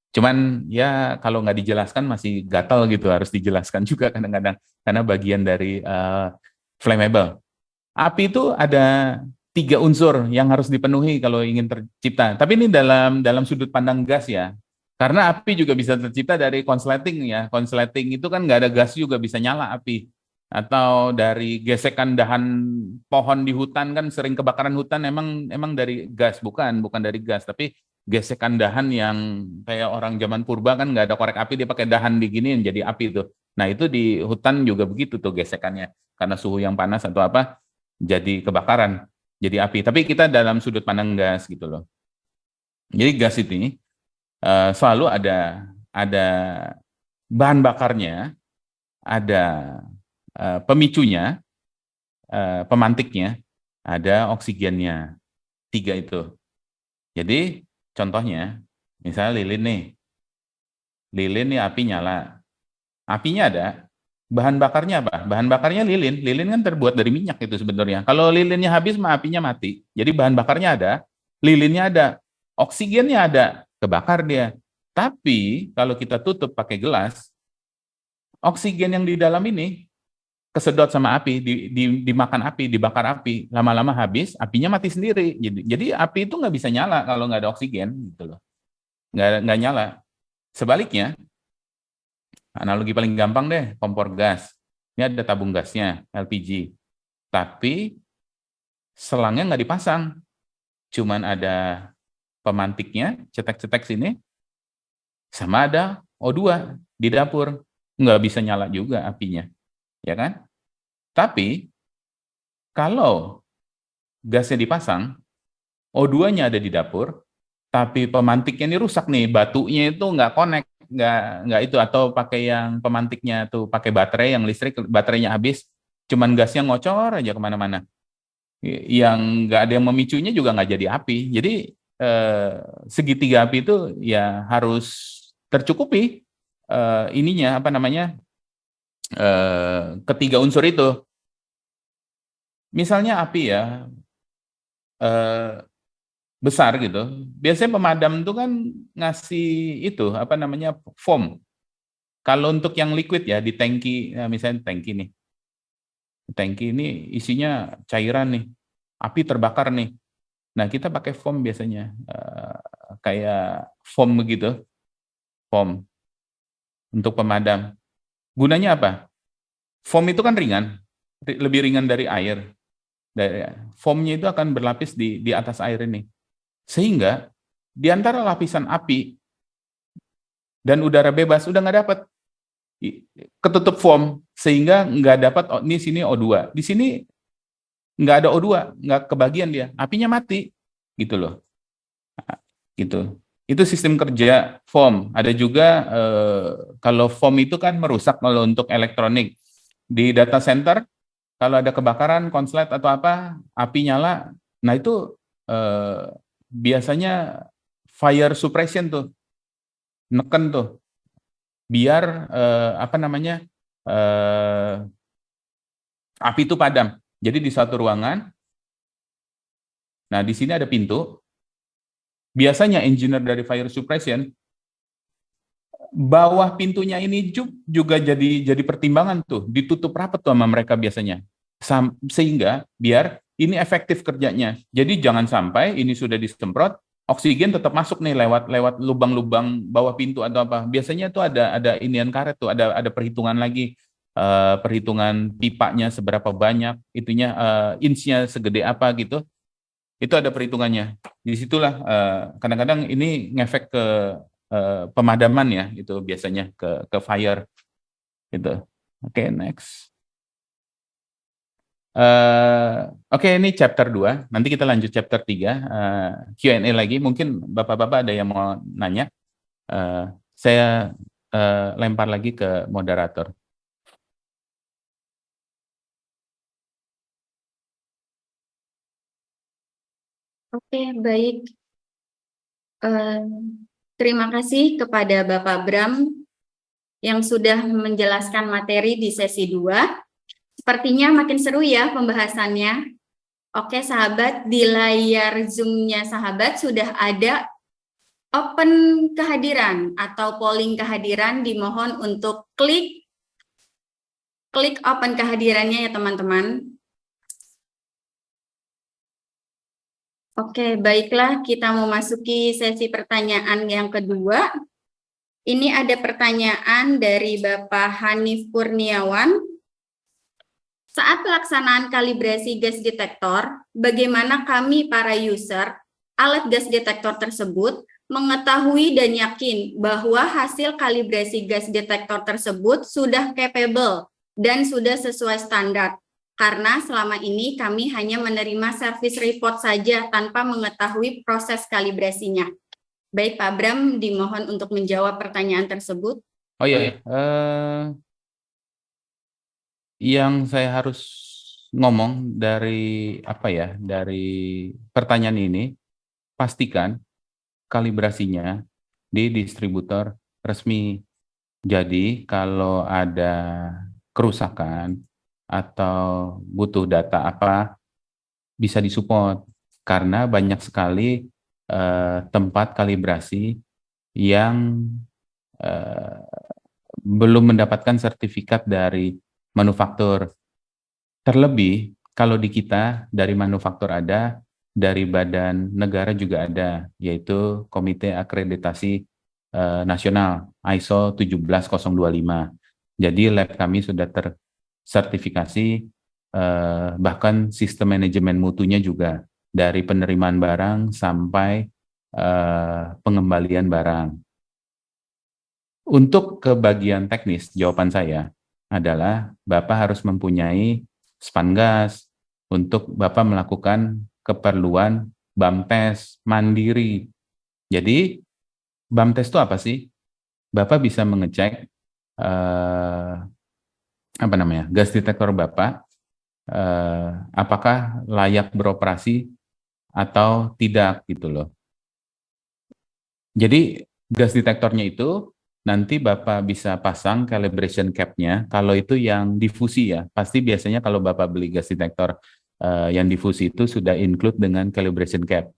Speaker 1: Cuman ya kalau nggak dijelaskan masih gatal gitu, harus dijelaskan juga kadang-kadang karena bagian dari flammable. Api itu ada 3 unsur yang harus dipenuhi kalau ingin tercipta. Tapi ini dalam sudut pandang gas ya. Karena api juga bisa tercipta dari konsleting ya. Konsleting itu kan nggak ada gas juga bisa nyala api. Atau dari gesekan dahan pohon di hutan kan sering kebakaran hutan emang dari gas, bukan dari gas, tapi gesekan dahan yang kayak orang zaman purba kan nggak ada korek api, dia pakai dahan diginiin jadi api itu. Nah itu di hutan juga begitu tuh gesekannya, karena suhu yang panas atau apa jadi kebakaran, jadi api. Tapi kita dalam sudut pandang gas gitu loh. Jadi gas ini selalu ada bahan bakarnya, ada pemicunya, pemantiknya, ada oksigennya, 3 itu. Jadi contohnya, misalnya lilin nih api nyala, apinya ada, bahan bakarnya apa? Bahan bakarnya lilin kan terbuat dari minyak itu sebenarnya. Kalau lilinnya habis, apinya mati. Jadi bahan bakarnya ada, lilinnya ada, oksigennya ada, kebakar dia. Tapi kalau kita tutup pakai gelas, oksigen yang di dalam ini kesedot sama api, dimakan api, dibakar api, lama-lama habis, apinya mati sendiri. Jadi api itu nggak bisa nyala kalau nggak ada oksigen, gitu loh. Nggak nyala. Sebaliknya, analogi paling gampang deh, kompor gas. Ini ada tabung gasnya, LPG. Tapi selangnya nggak dipasang. Cuman ada pemantiknya, cetek-cetek sini, sama ada O2 di dapur. Nggak bisa nyala juga apinya. Ya kan? Tapi kalau gasnya dipasang, O2-nya ada di dapur, tapi pemantiknya ini rusak nih, batunya itu nggak connect, nggak itu, atau pakai yang pemantiknya tuh pakai baterai yang listrik, baterainya habis, cuman gasnya ngocor aja kemana-mana. Yang nggak ada yang memicunya juga nggak jadi api. Jadi segitiga api itu ya harus tercukupi ininya apa namanya ketiga unsur itu. Misalnya api ya besar gitu. Biasanya pemadam itu kan ngasih itu apa namanya foam. Kalau untuk yang liquid ya di tangki, misalnya tangki nih. Tangki ini isinya cairan nih. Api terbakar nih. Nah, kita pakai foam biasanya. Kayak foam begitu. Foam untuk pemadam. Gunanya apa? Foam itu kan ringan. Lebih ringan dari air. Foamnya itu akan berlapis di atas air ini. Sehingga di antara lapisan api dan udara bebas udah nggak dapat, ketutup foam, sehingga nggak dapat di sini O2. Di sini nggak ada O2, nggak kebagian dia, apinya mati, gitu loh. Gitu. Itu sistem kerja foam. Ada juga kalau foam itu kan merusak kalau untuk elektronik di data center. kalau ada kebakaran, konslet atau apa, api nyala, nah itu biasanya fire suppression tuh, neken tuh, biar api itu padam. Jadi di suatu ruangan, nah di sini ada pintu. Biasanya engineer dari fire suppression, bawah pintunya ini juga jadi pertimbangan tuh, ditutup rapat tuh sama mereka biasanya. Sehingga biar ini efektif kerjanya. Jadi jangan sampai ini sudah disemprot, oksigen tetap masuk nih lewat lubang-lubang bawah pintu atau apa. Biasanya tuh ada inian karet tuh, ada perhitungan lagi, perhitungan pipanya seberapa banyak, itunya inchnya segede apa gitu. Itu ada perhitungannya. Disitulah kadang-kadang ini ngefek ke pemadaman ya, itu biasanya ke fire gitu. Oke, next. Oke, ini chapter 2. Nanti kita lanjut chapter 3. Q&A lagi. Mungkin Bapak-Bapak ada yang mau nanya. Saya lempar lagi ke moderator.
Speaker 2: Oke, baik. Terima kasih kepada Bapak Bram yang sudah menjelaskan materi di sesi 2. Sepertinya makin seru ya pembahasannya. Oke, sahabat, di layar Zoom-nya sahabat sudah ada open kehadiran atau polling kehadiran. Dimohon untuk klik open kehadirannya ya teman-teman. Oke, baiklah, kita memasuki sesi pertanyaan yang kedua. Ini ada pertanyaan dari Bapak Hanif Kurniawan. Saat pelaksanaan kalibrasi gas detektor, bagaimana kami para user alat gas detektor tersebut mengetahui dan yakin bahwa hasil kalibrasi gas detektor tersebut sudah capable dan sudah sesuai standar? Karena selama ini kami hanya menerima service report saja tanpa mengetahui proses kalibrasinya. Baik, Pak Bram, dimohon untuk menjawab pertanyaan tersebut.
Speaker 1: Oh iya, yang saya harus ngomong dari pertanyaan ini, pastikan kalibrasinya di distributor resmi. Jadi kalau ada kerusakan atau butuh data apa, bisa disupport. Karena banyak sekali tempat kalibrasi yang belum mendapatkan sertifikat dari manufaktur. Terlebih kalau di kita dari manufaktur ada, dari badan negara juga ada, yaitu Komite Akreditasi Nasional ISO 17025. Jadi lab kami sudah tersertifikasi, bahkan sistem manajemen mutunya juga dari penerimaan barang sampai pengembalian barang. Untuk ke bagian teknis, jawaban saya adalah Bapak harus mempunyai span gas untuk Bapak melakukan keperluan BAMTes mandiri. Jadi BAMTes itu apa sih? Bapak bisa mengecek gas detektor Bapak apakah layak beroperasi atau tidak gitu loh. Jadi gas detektornya itu nanti Bapak bisa pasang calibration cap-nya. Kalau itu yang difusi ya, pasti biasanya kalau Bapak beli gas detektor yang difusi itu sudah include dengan calibration cap.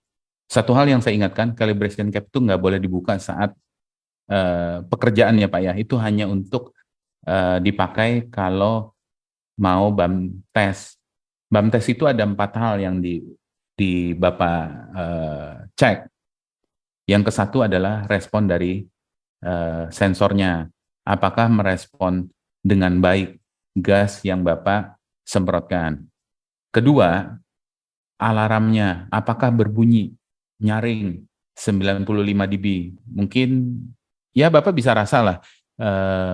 Speaker 1: Satu hal yang saya ingatkan, calibration cap itu nggak boleh dibuka saat pekerjaan ya Pak ya. Itu hanya untuk dipakai kalau mau BAMTes. BAMTes itu ada 4 hal yang di Bapak cek. Yang ke satu adalah respon dari sensornya. Apakah merespon dengan baik gas yang Bapak semprotkan. Kedua, alarmnya. Apakah berbunyi, nyaring 95 dB. Mungkin ya Bapak bisa rasa lah.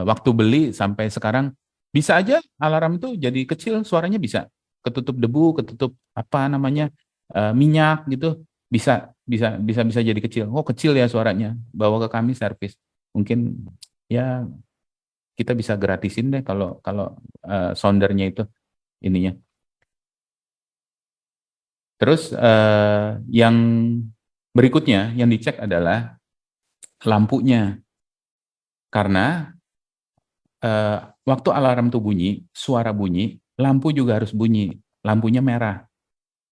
Speaker 1: Waktu beli sampai sekarang bisa aja alarm itu jadi kecil, suaranya bisa ketutup debu, ketutup minyak gitu, bisa jadi kecil. Oh kecil ya suaranya, bawa ke kami servis. Mungkin ya kita bisa gratisin deh kalau soundernya itu. ininya. Terus yang berikutnya yang dicek adalah lampunya. Karena waktu alarm tuh bunyi, suara bunyi, lampu juga harus bunyi. Lampunya merah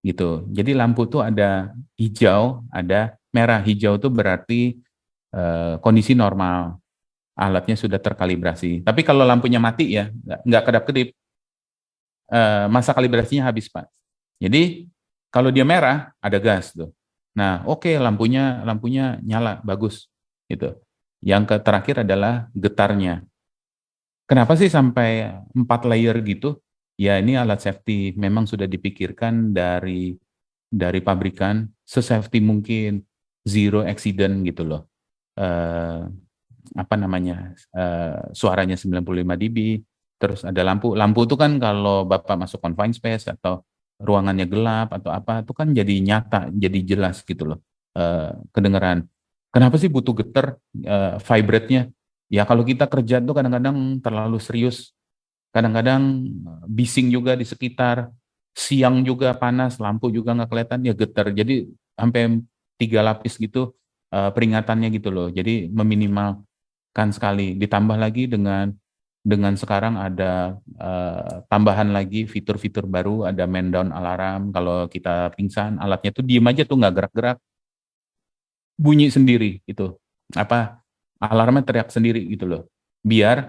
Speaker 1: gitu. Jadi lampu tuh ada hijau, ada merah. Hijau tuh berarti kondisi normal. Alatnya sudah terkalibrasi. Tapi kalau lampunya mati ya, nggak kedap-kedip, masa kalibrasinya habis, Pak. Jadi kalau dia merah, ada gas tuh. Nah, oke, lampunya nyala, bagus. Gitu. Yang terakhir adalah getarnya. Kenapa sih sampai 4 layer gitu? Ya ini alat safety memang sudah dipikirkan dari pabrikan se-safety mungkin, zero accident gitu loh. Apa namanya? Suaranya 95 dB, terus ada lampu. Lampu itu kan kalau Bapak masuk confined space atau ruangannya gelap atau apa itu kan jadi nyata, jadi jelas gitu loh. Kedengeran. Kenapa sih butuh getar vibrate-nya? Ya kalau kita kerja tuh kadang-kadang terlalu serius, kadang-kadang bising juga di sekitar, siang juga panas, lampu juga nggak kelihatan, ya getar. Jadi sampai 3 lapis gitu peringatannya gitu loh. Jadi meminimalkan sekali. Ditambah lagi dengan sekarang ada tambahan lagi fitur-fitur baru, ada man down alarm. Kalau kita pingsan, alatnya tuh diem aja tuh nggak gerak-gerak, bunyi sendiri gitu. Apa alarmnya teriak sendiri gitu loh. Biar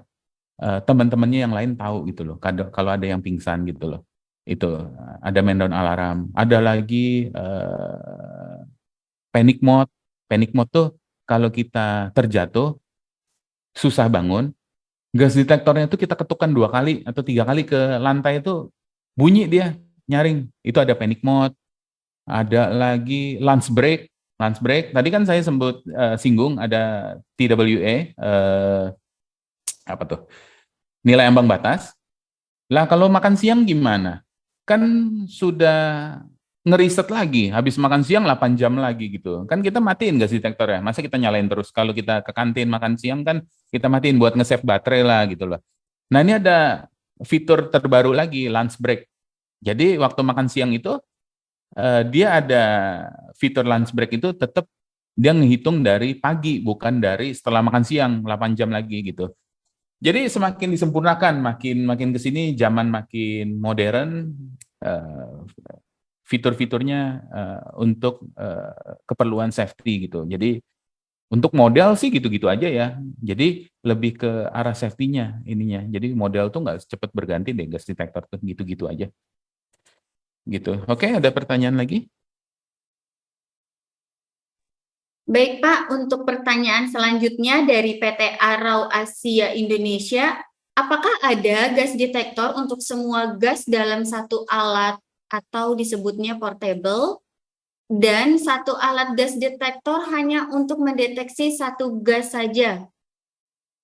Speaker 1: teman-temannya yang lain tahu gitu loh. Kalau ada yang pingsan gitu loh. Itu ada man down alarm. Ada lagi panic mode. Panic mode tuh kalau kita terjatuh susah bangun, gas detektornya itu kita ketukkan 2 kali atau 3 kali ke lantai itu bunyi dia nyaring. Itu ada panic mode. Ada lagi lunch break. Lunch break. Tadi kan saya sebut singgung ada TWA apa tuh? Nilai ambang batas. Lah kalau makan siang gimana? Kan sudah ngeriset lagi, habis makan siang 8 jam lagi gitu. Kan kita matiin gas detektor ya, masa kita nyalain terus? Kalau kita ke kantin makan siang kan kita matiin buat nge-save baterai lah gitu loh. Nah ini ada fitur terbaru lagi, lunch break. Jadi waktu makan siang itu, dia ada fitur lunch break itu tetap dia ngehitung dari pagi, bukan dari setelah makan siang, 8 jam lagi gitu. Jadi semakin disempurnakan, makin ke sini zaman makin modern, fitur-fiturnya untuk keperluan safety gitu. Jadi untuk model sih gitu-gitu aja ya. Jadi lebih ke arah safety-nya ininya. Jadi model tuh nggak cepat berganti deh, gas detektor tuh gitu-gitu aja. Gitu. Oke, ada pertanyaan lagi?
Speaker 2: Baik Pak, untuk pertanyaan selanjutnya dari PT Arau Asia Indonesia, apakah ada gas detektor untuk semua gas dalam satu alat atau disebutnya portable? Dan satu alat gas detektor hanya untuk mendeteksi satu gas saja?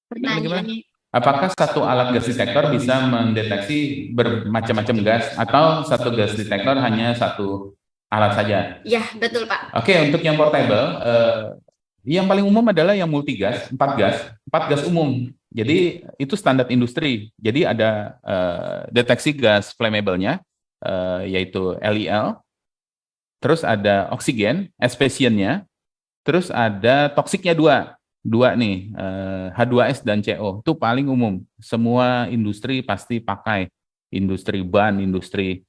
Speaker 2: Pertanyaannya.
Speaker 1: Apakah satu alat gas detektor bisa mendeteksi bermacam-macam gas atau satu gas detektor hanya satu alat saja?
Speaker 2: Ya, betul Pak.
Speaker 1: Oke, untuk yang portable, yang paling umum adalah yang multigas, 4 gas umum. Jadi itu standar industri. Jadi ada deteksi gas flammable-nya, yaitu LEL, terus ada oksigen, especion-nya, terus ada toksiknya dua nih, H2S dan CO. Itu paling umum. Semua industri pasti pakai. Industri ban, industri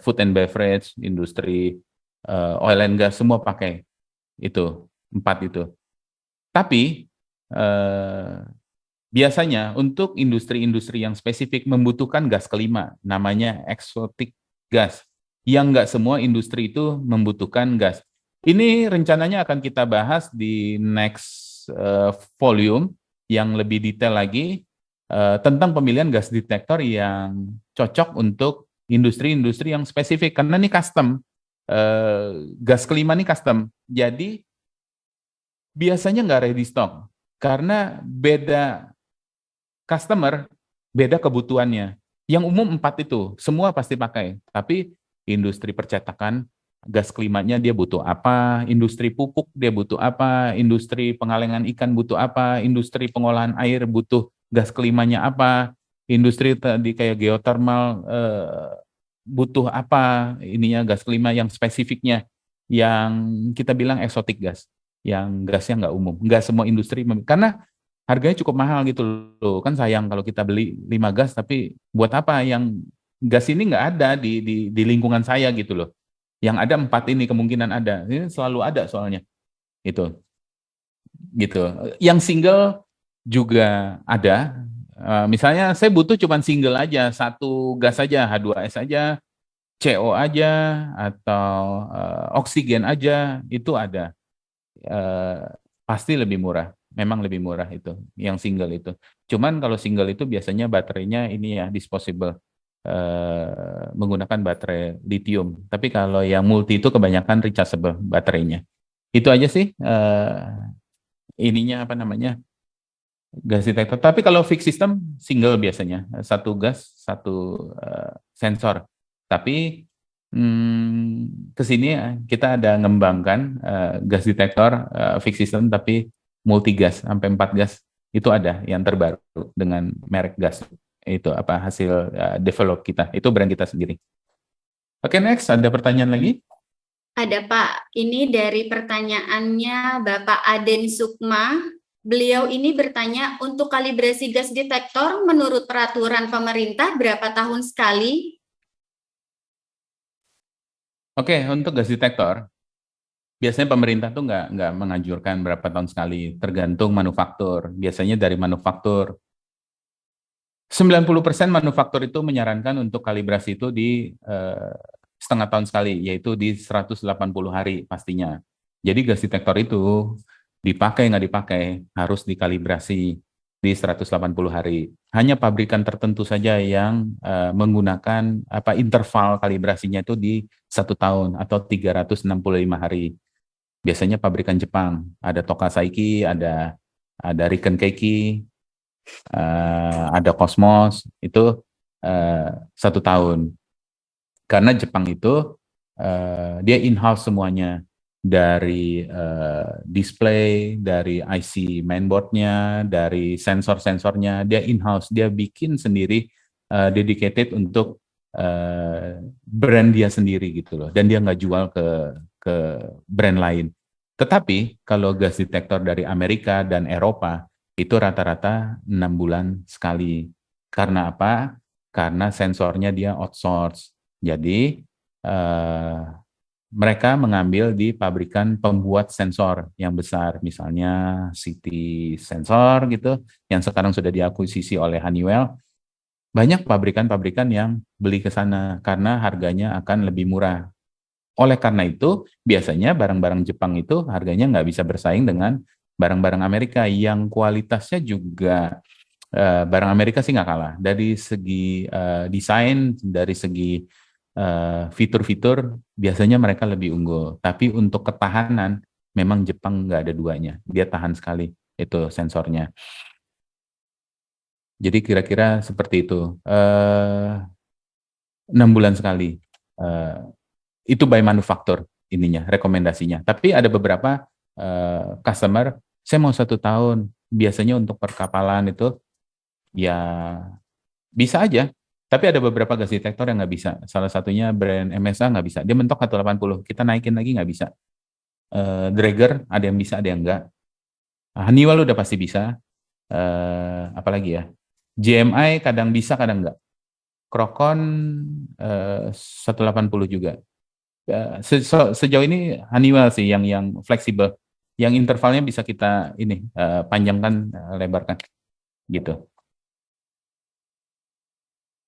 Speaker 1: food and beverage, industri oil and gas, semua pakai itu 4 itu. Tapi biasanya untuk industri-industri yang spesifik membutuhkan gas kelima, namanya exotic gas, yang nggak semua industri itu membutuhkan gas. Ini rencananya akan kita bahas di next volume yang lebih detail lagi tentang pemilihan gas detektor yang cocok untuk industri-industri yang spesifik, karena ini custom. Gas kelima ini custom. Jadi biasanya nggak ready stock karena beda customer, beda kebutuhannya. Yang umum 4 itu, semua pasti pakai. Tapi industri percetakan, gas kelimanya dia butuh apa, industri pupuk dia butuh apa, industri pengalengan ikan butuh apa, industri pengolahan air butuh gas kelimanya apa, industri tadi kayak geothermal butuh apa ininya gas kelima yang spesifiknya, yang kita bilang eksotik gas, yang gasnya nggak umum, nggak semua industri karena harganya cukup mahal gitu loh. Kan sayang kalau kita beli 5 gas tapi buat apa yang gas ini nggak ada di lingkungan saya gitu loh. Yang ada 4 ini kemungkinan ada. Ini selalu ada soalnya. Itu gitu. Yang single juga ada. Misalnya saya butuh cuma single aja, satu gas aja, H2S aja, CO aja, atau oksigen aja, itu ada. Pasti lebih murah. Memang lebih murah itu, yang single itu. Cuman kalau single itu biasanya baterainya ini ya, disposable. Menggunakan baterai lithium. Tapi kalau yang multi itu kebanyakan rechargeable baterainya. Itu aja sih ininya apa namanya? Gas detektor. Tapi kalau fixed system single biasanya, satu gas, satu sensor. Tapi ke sini kita ada ngembangkan gas detektor fixed system tapi multi gas sampai 4 gas itu ada yang terbaru dengan merek gas itu apa hasil develop kita. Itu brand kita sendiri. Oke, next ada pertanyaan lagi?
Speaker 2: Ada Pak, ini dari pertanyaannya Bapak Aden Sukma. Beliau ini bertanya, untuk kalibrasi gas detektor menurut peraturan pemerintah berapa tahun sekali?
Speaker 1: Oke, untuk gas detektor, biasanya pemerintah tuh nggak menganjurkan berapa tahun sekali, tergantung manufaktur. Biasanya dari manufaktur. 90% manufaktur itu menyarankan untuk kalibrasi itu di setengah tahun sekali, yaitu di 180 hari pastinya. Jadi gas detektor itu dipakai nggak dipakai harus dikalibrasi di 180 hari. Hanya pabrikan tertentu saja yang menggunakan apa interval kalibrasinya itu di 1 tahun atau 365 hari. Biasanya pabrikan Jepang, ada Toka Saiki, ada Riken Keiki, ada Cosmos, itu 1 tahun. Karena Jepang itu dia in-house semuanya, dari display, dari IC mainboardnya, dari sensor-sensornya, dia in-house, dia bikin sendiri dedicated untuk brand dia sendiri gitu loh, dan dia nggak jual ke brand lain. Tetapi kalau gas detektor dari Amerika dan Eropa itu rata-rata 6 bulan sekali. Karena apa? Karena sensornya dia outsource. Jadi mereka mengambil di pabrikan pembuat sensor yang besar, misalnya City Sensor gitu, yang sekarang sudah diakuisisi oleh Honeywell. Banyak pabrikan-pabrikan yang beli ke sana karena harganya akan lebih murah. Oleh karena itu, biasanya barang-barang Jepang itu harganya nggak bisa bersaing dengan barang-barang Amerika yang kualitasnya juga barang Amerika sih nggak kalah. Dari segi desain, dari segi fitur-fitur biasanya mereka lebih unggul. Tapi untuk ketahanan memang Jepang nggak ada duanya. Dia tahan sekali itu sensornya. Jadi kira-kira seperti itu. 6 bulan sekali. Itu by manufaktur ininya, rekomendasinya. Tapi ada beberapa customer, saya mau 1 tahun. Biasanya untuk perkapalan itu ya bisa aja. Tapi ada beberapa gas detektor yang nggak bisa. Salah satunya brand MSA nggak bisa. Dia mentok 180. Kita naikin lagi nggak bisa. Draeger ada yang bisa, ada yang nggak. Honeywell udah pasti bisa. Apalagi ya. JMI kadang bisa, kadang nggak. Crocon 180 juga. Sejauh ini Honeywell sih yang fleksibel. Yang intervalnya bisa kita ini panjangkan, lebarkan. Gitu.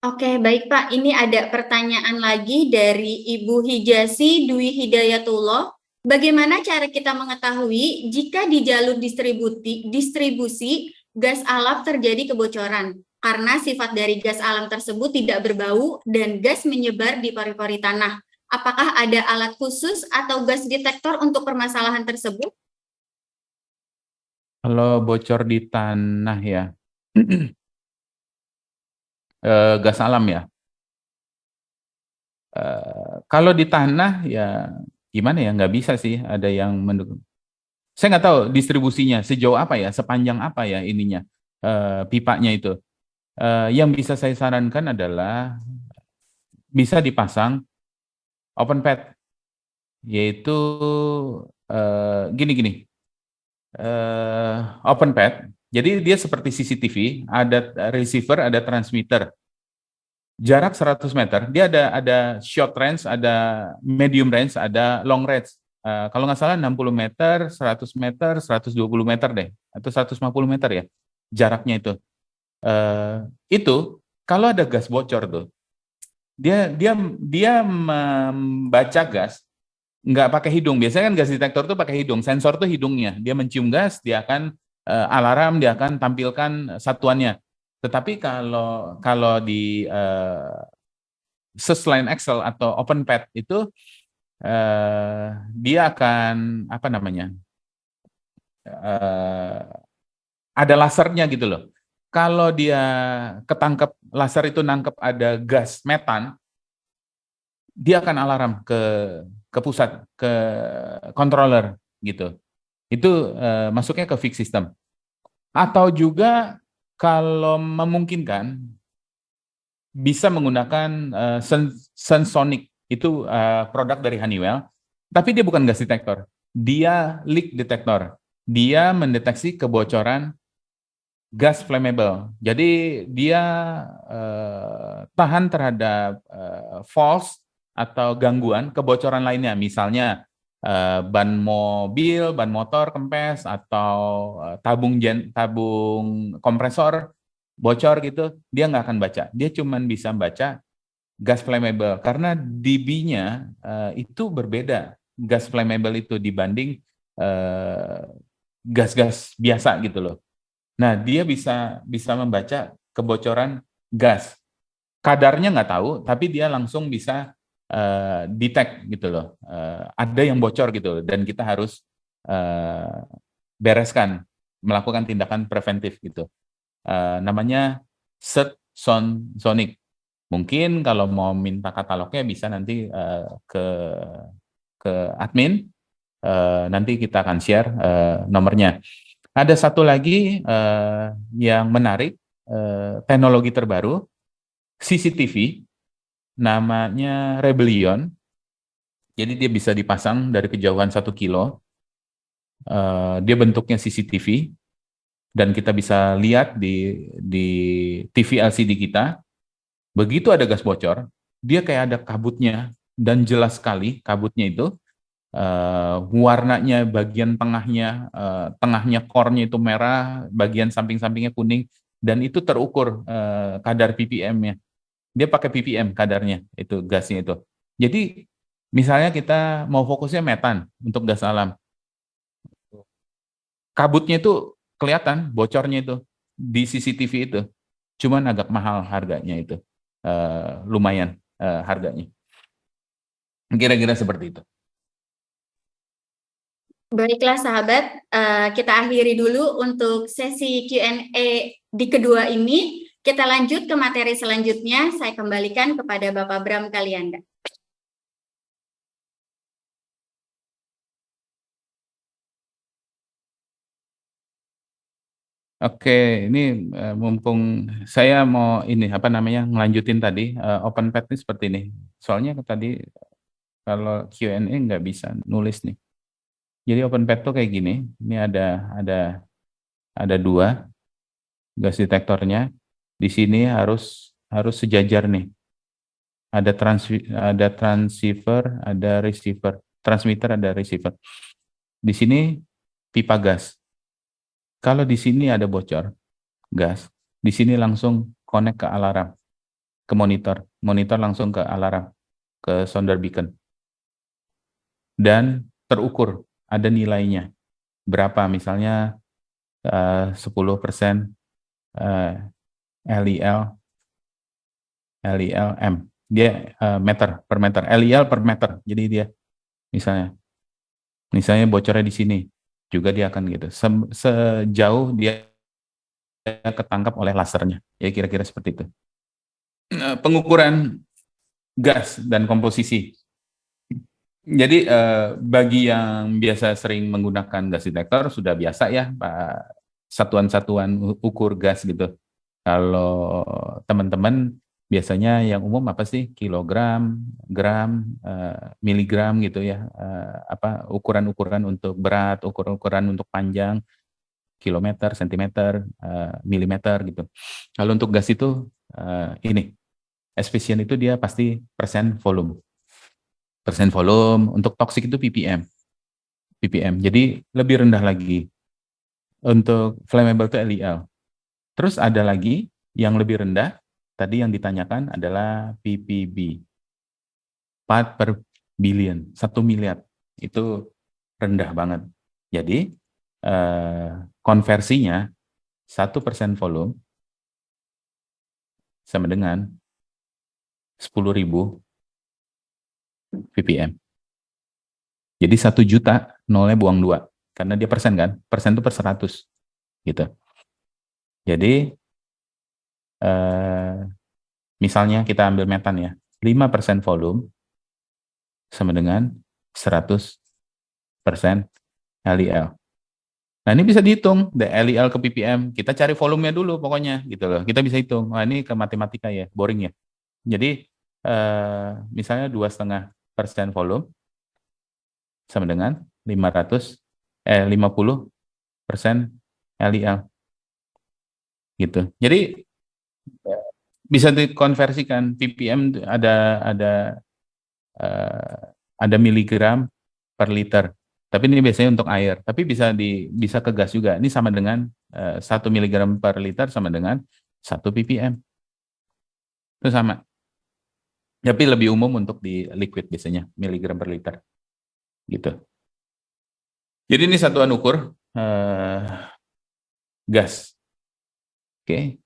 Speaker 2: Oke, baik Pak. Ini ada pertanyaan lagi dari Ibu Hijasi Dwi Hidayatullah. Bagaimana cara kita mengetahui jika di jalur distribusi gas alam terjadi kebocoran? Karena sifat dari gas alam tersebut tidak berbau dan gas menyebar di pori-pori tanah. Apakah ada alat khusus atau gas detektor untuk permasalahan tersebut?
Speaker 1: Kalau bocor di tanah ya, gas alam ya. Kalau di tanah ya gimana ya, nggak bisa sih ada yang mendukung. Saya nggak tahu distribusinya sejauh apa ya, sepanjang apa ya ininya, pipanya itu. Yang bisa saya sarankan adalah bisa dipasang open pad, yaitu gini-gini. Open pad, jadi dia seperti CCTV, ada receiver, ada transmitter. Jarak 100 meter, dia ada short range, ada medium range, ada long range. Kalau nggak salah 60 meter, 100 meter, 120 meter deh, atau 150 meter ya, jaraknya itu. Itu kalau ada gas bocor tuh, dia membaca gas nggak pakai hidung. Biasanya kan gas detektor tuh pakai hidung. Sensor tuh hidungnya. Dia mencium gas, dia akan alarm, dia akan tampilkan satuannya. Tetapi kalau di selain Excel atau OpenPath itu dia akan apa namanya? Ada lasernya gitu loh. Kalau dia ketangkep laser itu nangkep ada gas metan, dia akan alarm ke pusat, ke controller gitu. Itu masuknya ke fix system. Atau juga kalau memungkinkan bisa menggunakan Sensonic, itu produk dari Honeywell, tapi dia bukan gas detektor, dia leak detektor. Dia mendeteksi kebocoran gas flammable. Jadi dia tahan terhadap false atau gangguan kebocoran lainnya, misalnya ban mobil, ban motor kempes, atau tabung kompresor bocor gitu, dia nggak akan baca. Dia cuma bisa baca gas flammable karena dB-nya itu berbeda, gas flammable itu dibanding gas-gas biasa gitu loh. Nah, dia bisa membaca kebocoran gas. Kadarnya nggak tahu, tapi dia langsung bisa detect gitu loh. Ada yang bocor gitu loh, dan kita harus bereskan, melakukan tindakan preventif gitu. Namanya Search Sonic. Mungkin kalau mau minta katalognya bisa nanti ke admin, nanti kita akan share nomornya. Ada satu lagi yang menarik, teknologi terbaru, CCTV, namanya Rebellion. Jadi dia bisa dipasang dari kejauhan 1 kilo. Dia bentuknya CCTV, dan kita bisa lihat di TV LCD kita. Begitu ada gas bocor, dia kayak ada kabutnya, dan jelas sekali kabutnya itu. Warnanya bagian tengahnya core-nya itu merah, bagian samping-sampingnya kuning, dan itu terukur kadar ppm-nya. Dia pakai ppm kadarnya, itu gasnya itu. Jadi misalnya kita mau fokusnya metan untuk gas alam, kabutnya itu kelihatan bocornya itu di CCTV itu, cuman agak mahal harganya itu, lumayan harganya. Kira-kira seperti itu.
Speaker 2: Baiklah sahabat, kita akhiri dulu untuk sesi Q&A di kedua ini. Kita lanjut ke materi selanjutnya. Saya kembalikan kepada Bapak Bram Kalianda.
Speaker 1: Oke, ini mumpung saya mau ini apa namanya ngelanjutin tadi OpenPath ini seperti ini. Soalnya tadi kalau Q&A nggak bisa nulis nih. Jadi OpenPath tuh kayak gini. Ini ada 2 gas detektornya. Di sini harus sejajar nih. Ada transceiver, ada receiver, transmitter, ada receiver. Di sini pipa gas. Kalau di sini ada bocor gas, di sini langsung connect ke alarm, ke monitor langsung ke alarm, ke sounder beacon. Dan terukur, ada nilainya. Berapa, misalnya 10% LEL M. Dia meter per meter, LEL per meter. Jadi dia misalnya bocornya di sini, juga dia akan gitu. Sejauh dia ketangkap oleh lasernya. Ya kira-kira seperti itu. Pengukuran gas dan komposisi. Jadi bagi yang biasa sering menggunakan gas detektor sudah biasa ya, satuan-satuan ukur gas gitu. Kalau teman-teman biasanya yang umum apa sih? Kilogram, gram, miligram gitu ya. Apa ukuran-ukuran untuk berat, ukuran-ukuran untuk panjang, kilometer, sentimeter, milimeter gitu. Kalau untuk gas itu ini, efisien itu dia pasti persen volume. Persen volume, untuk toksik itu ppm. ppm. Jadi lebih rendah lagi. Untuk flammable itu LEL. Terus ada lagi yang lebih rendah, tadi yang ditanyakan adalah ppb. Part per billion, 1 miliar. Itu rendah banget. Jadi konversinya 1% volume sama dengan 10.000 ppm. Jadi 1 juta, nolnya buang 2. Karena dia persen kan, persen itu per 100. Gitu. Jadi, misalnya kita ambil metan ya, 5% volume sama dengan 100% LEL. Nah ini bisa dihitung, LEL ke ppm, kita cari volumenya dulu pokoknya gitu loh. Kita bisa hitung, wah ini ke matematika ya, boring ya. Jadi misalnya 2,5% volume sama dengan 50% LEL gitu. Jadi bisa dikonversikan ppm ada miligram per liter. Tapi ini biasanya untuk air. Tapi bisa ke gas juga. Ini sama dengan 1 miligram per liter sama dengan 1 ppm. Itu sama. Tapi lebih umum untuk di liquid biasanya, miligram per liter. Gitu. Jadi ini satuan ukur gas. Oke.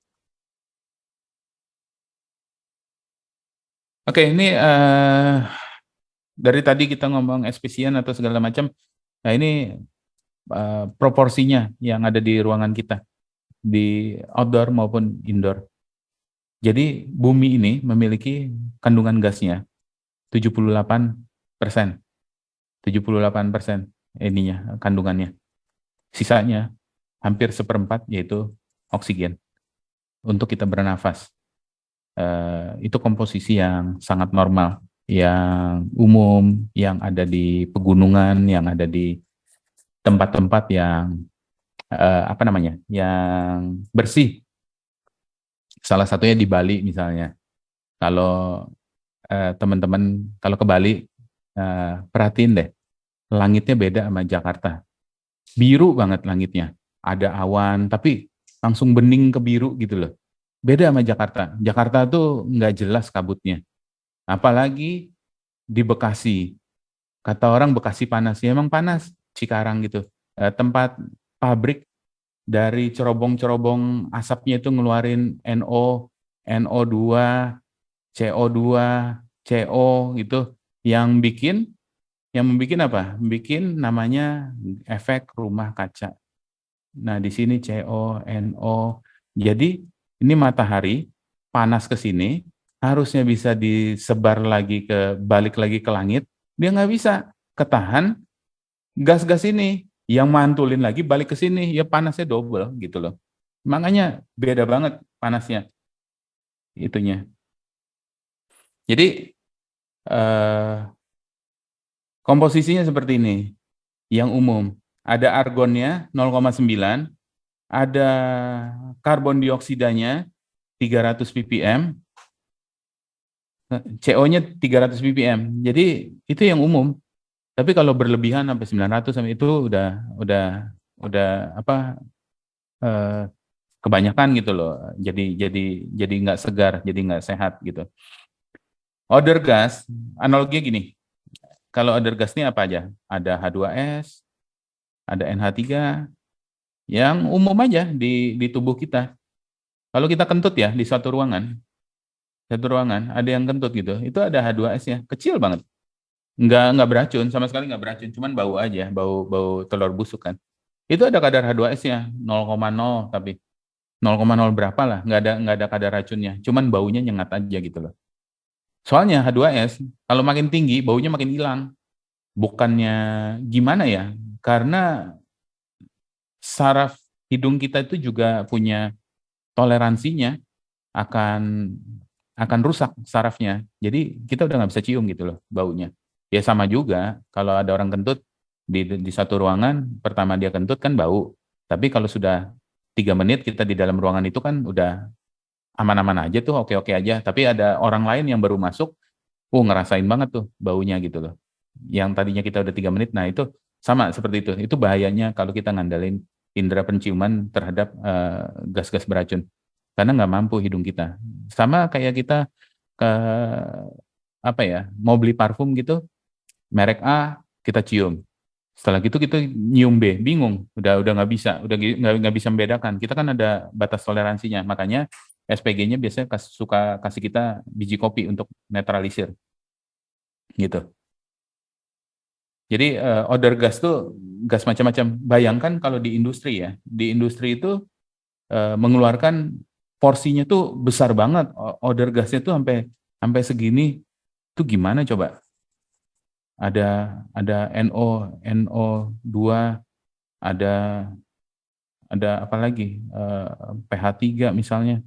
Speaker 1: Oke, ini dari tadi kita ngomong efisien atau segala macam. Nah ini proporsinya yang ada di ruangan kita, di outdoor maupun indoor. Jadi bumi ini memiliki kandungan gasnya 78%. 78% ininya kandungannya. Sisanya hampir seperempat yaitu oksigen untuk kita bernafas. Itu komposisi yang sangat normal, yang umum, yang ada di pegunungan, yang ada di tempat-tempat yang yang bersih. Salah satunya di Bali misalnya. Kalau teman-teman kalau ke Bali perhatiin deh, langitnya beda sama Jakarta. Biru banget langitnya. Ada awan, tapi langsung bening ke biru gitu loh. Beda sama Jakarta. Jakarta tuh nggak jelas kabutnya. Apalagi di Bekasi. Kata orang Bekasi panas. Ya emang panas, Cikarang gitu. Tempat pabrik dari cerobong-cerobong asapnya itu ngeluarin NO, NO2, CO2, CO gitu. Yang membikin apa? Bikin namanya efek rumah kaca. Nah, di sini CO, NO. Jadi, ini matahari panas ke sini, harusnya bisa disebar lagi balik lagi ke langit, dia nggak bisa. Ketahan gas-gas ini yang mantulin lagi balik ke sini, ya panasnya double gitu loh. Makanya beda banget panasnya itunya. Jadi komposisinya seperti ini. Yang umum, ada argonnya 0,9, ada karbon dioksidanya 300 ppm, CO-nya 300 ppm. Jadi itu yang umum. Tapi kalau berlebihan sampai 900 sampai itu udah apa kebanyakan gitu loh. Jadi nggak segar, jadi nggak sehat gitu. Other gas, analoginya gini. Kalau other gas ini apa aja? Ada H2S, ada NH3, yang umum aja di tubuh kita. Kalau kita kentut ya di satu ruangan ada yang kentut gitu, itu ada H2S-nya, kecil banget. Nggak beracun, sama sekali nggak beracun, cuman bau aja, bau telur busuk kan. Itu ada kadar H2S-nya 0,0, tapi 0,0 berapa lah, nggak ada kadar racunnya, cuman baunya nyengat aja gitu loh. Soalnya H2S kalau makin tinggi baunya makin hilang. Bukannya gimana ya? Karena saraf hidung kita itu juga punya toleransinya akan rusak sarafnya. Jadi kita udah nggak bisa cium gitu loh baunya. Ya sama juga kalau ada orang kentut di satu ruangan, pertama dia kentut kan bau. Tapi kalau sudah 3 menit kita di dalam ruangan itu kan udah aman-aman aja tuh, oke-oke aja. Tapi ada orang lain yang baru masuk, ngerasain banget tuh baunya gitu loh. Yang tadinya kita udah 3 menit, nah itu sama seperti itu. Itu bahayanya kalau kita ngandalin indera penciuman terhadap gas-gas beracun. Karena nggak mampu hidung kita. Sama kayak kita ke mau beli parfum gitu, merek A kita cium. Setelah gitu kita nyium B, bingung, udah nggak bisa, udah nggak bisa membedakan. Kita kan ada batas toleransinya, makanya SPG-nya biasanya suka kasih kita biji kopi untuk netralisir, gitu. Jadi odor gas tuh gas macam-macam. Bayangkan kalau di industri ya, di industri itu mengeluarkan porsinya tuh besar banget, odor gasnya tuh sampai segini, tuh gimana coba? Ada NO2, ada apa lagi, pH3 misalnya,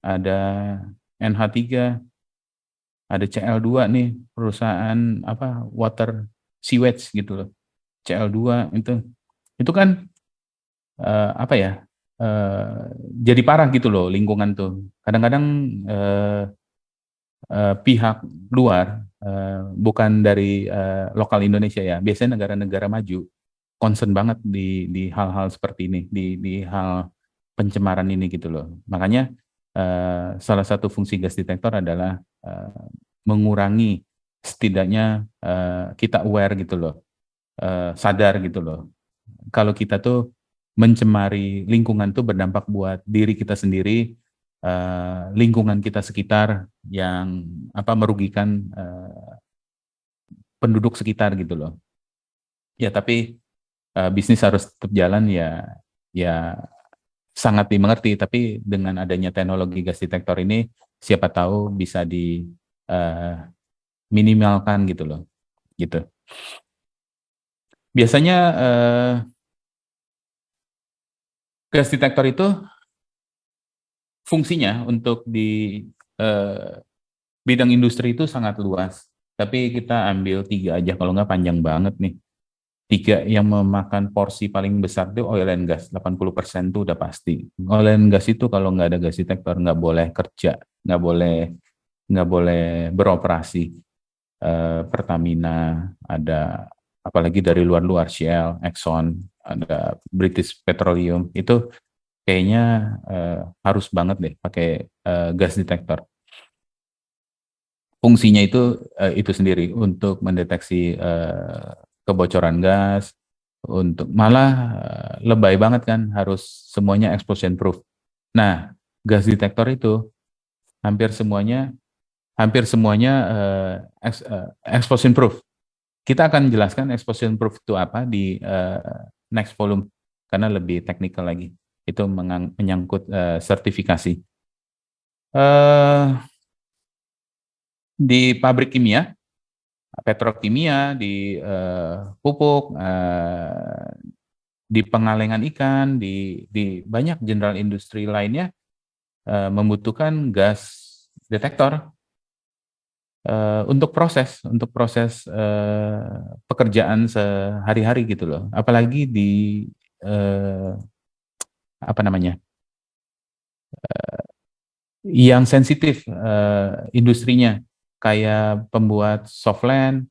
Speaker 1: ada NH3, ada CL2 nih, perusahaan water sewage gitu loh, CL2 itu kan jadi parah gitu loh lingkungan tuh. Kadang-kadang pihak luar, bukan dari lokal Indonesia ya, biasanya negara-negara maju concern banget di hal-hal seperti ini, di hal pencemaran ini gitu loh. Makanya salah satu fungsi gas detektor adalah mengurangi, setidaknya kita aware gitu loh, sadar gitu loh. Kalau kita tuh mencemari lingkungan tuh berdampak buat diri kita sendiri, lingkungan kita sekitar yang merugikan penduduk sekitar gitu loh. Ya tapi bisnis harus tetap jalan ya sangat dimengerti, tapi dengan adanya teknologi gas detektor ini siapa tahu bisa di minimalkan gitu loh, gitu. Biasanya gas detektor itu fungsinya untuk di bidang industri itu sangat luas, tapi kita ambil 3 aja, kalau nggak panjang banget nih. 3 yang memakan porsi paling besar itu oil and gas, 80% itu udah pasti. Oil and gas itu kalau nggak ada gas detektor nggak boleh kerja, nggak boleh beroperasi. Pertamina, ada apalagi dari luar Shell, Exxon, ada British Petroleum, itu kayaknya harus banget deh pakai gas detektor. Fungsinya itu sendiri untuk mendeteksi kebocoran gas, untuk malah lebay banget kan, harus semuanya explosion proof. Nah, gas detektor itu hampir semuanya explosion proof. Kita akan jelaskan explosion proof itu apa di next volume karena lebih teknikal lagi. Itu menyangkut sertifikasi. Di pabrik kimia, petrokimia, di pupuk, di pengalengan ikan, di banyak general industri lainnya membutuhkan gas detektor untuk proses pekerjaan sehari-hari gitu loh. Apalagi di yang sensitif industrinya, kayak pembuat softland,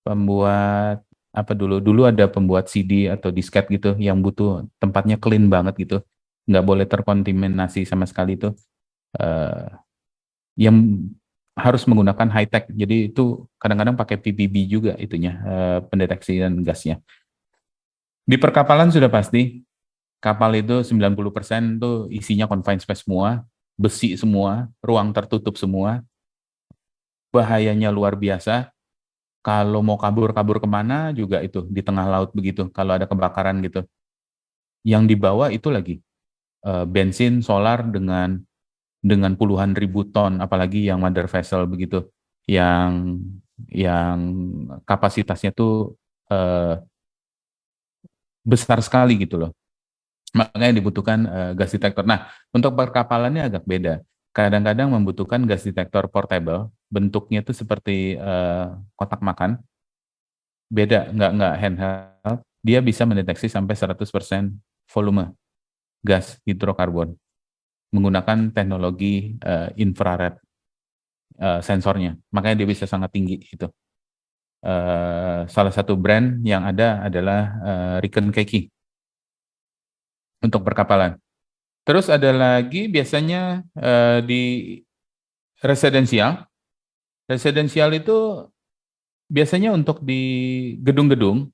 Speaker 1: pembuat dulu ada pembuat CD atau disket gitu yang butuh tempatnya clean banget gitu, nggak boleh terkontaminasi sama sekali itu, yang harus menggunakan high tech. Jadi itu kadang-kadang pakai PPB juga itunya, pendeteksian gasnya. Di perkapalan sudah pasti, kapal itu 90% tuh isinya confined space semua, besi semua, ruang tertutup semua. Bahayanya luar biasa. Kalau mau kabur kemana juga itu di tengah laut begitu, kalau ada kebakaran gitu. Yang dibawa itu lagi bensin, solar dengan puluhan ribu ton, apalagi yang mother vessel begitu, yang kapasitasnya tuh besar sekali gitu loh. Makanya dibutuhkan gas detektor. Nah, untuk perkapalannya agak beda. Kadang-kadang membutuhkan gas detektor portable, bentuknya itu seperti kotak makan, beda, nggak handheld. Dia bisa mendeteksi sampai 100% volume gas hidrokarbon menggunakan teknologi infrared sensornya. Makanya dia bisa sangat tinggi itu. Salah satu brand yang ada adalah Riken Keiki untuk perkapalan. Terus ada lagi biasanya di residensial. Residensial itu biasanya untuk di gedung-gedung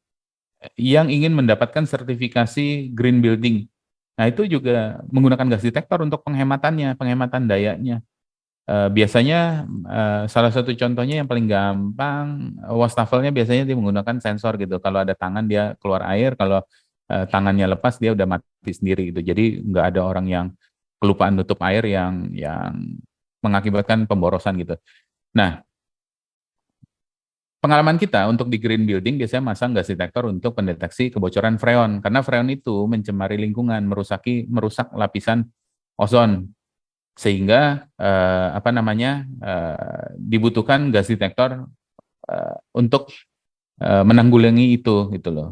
Speaker 1: yang ingin mendapatkan sertifikasi green building. Nah, itu juga menggunakan gas detektor untuk penghematannya, penghematan dayanya. Biasanya salah satu contohnya yang paling gampang, wastafelnya biasanya dia menggunakan sensor gitu. Kalau ada tangan dia keluar air, kalau tangannya lepas dia udah mati sendiri gitu. Jadi nggak ada orang yang kelupaan nutup air yang mengakibatkan pemborosan gitu. Nah, pengalaman kita untuk di green building biasanya masang gas detektor untuk pendeteksi kebocoran freon karena freon itu mencemari lingkungan, merusak lapisan ozon sehingga dibutuhkan gas detektor untuk menanggulangi itu gitu loh,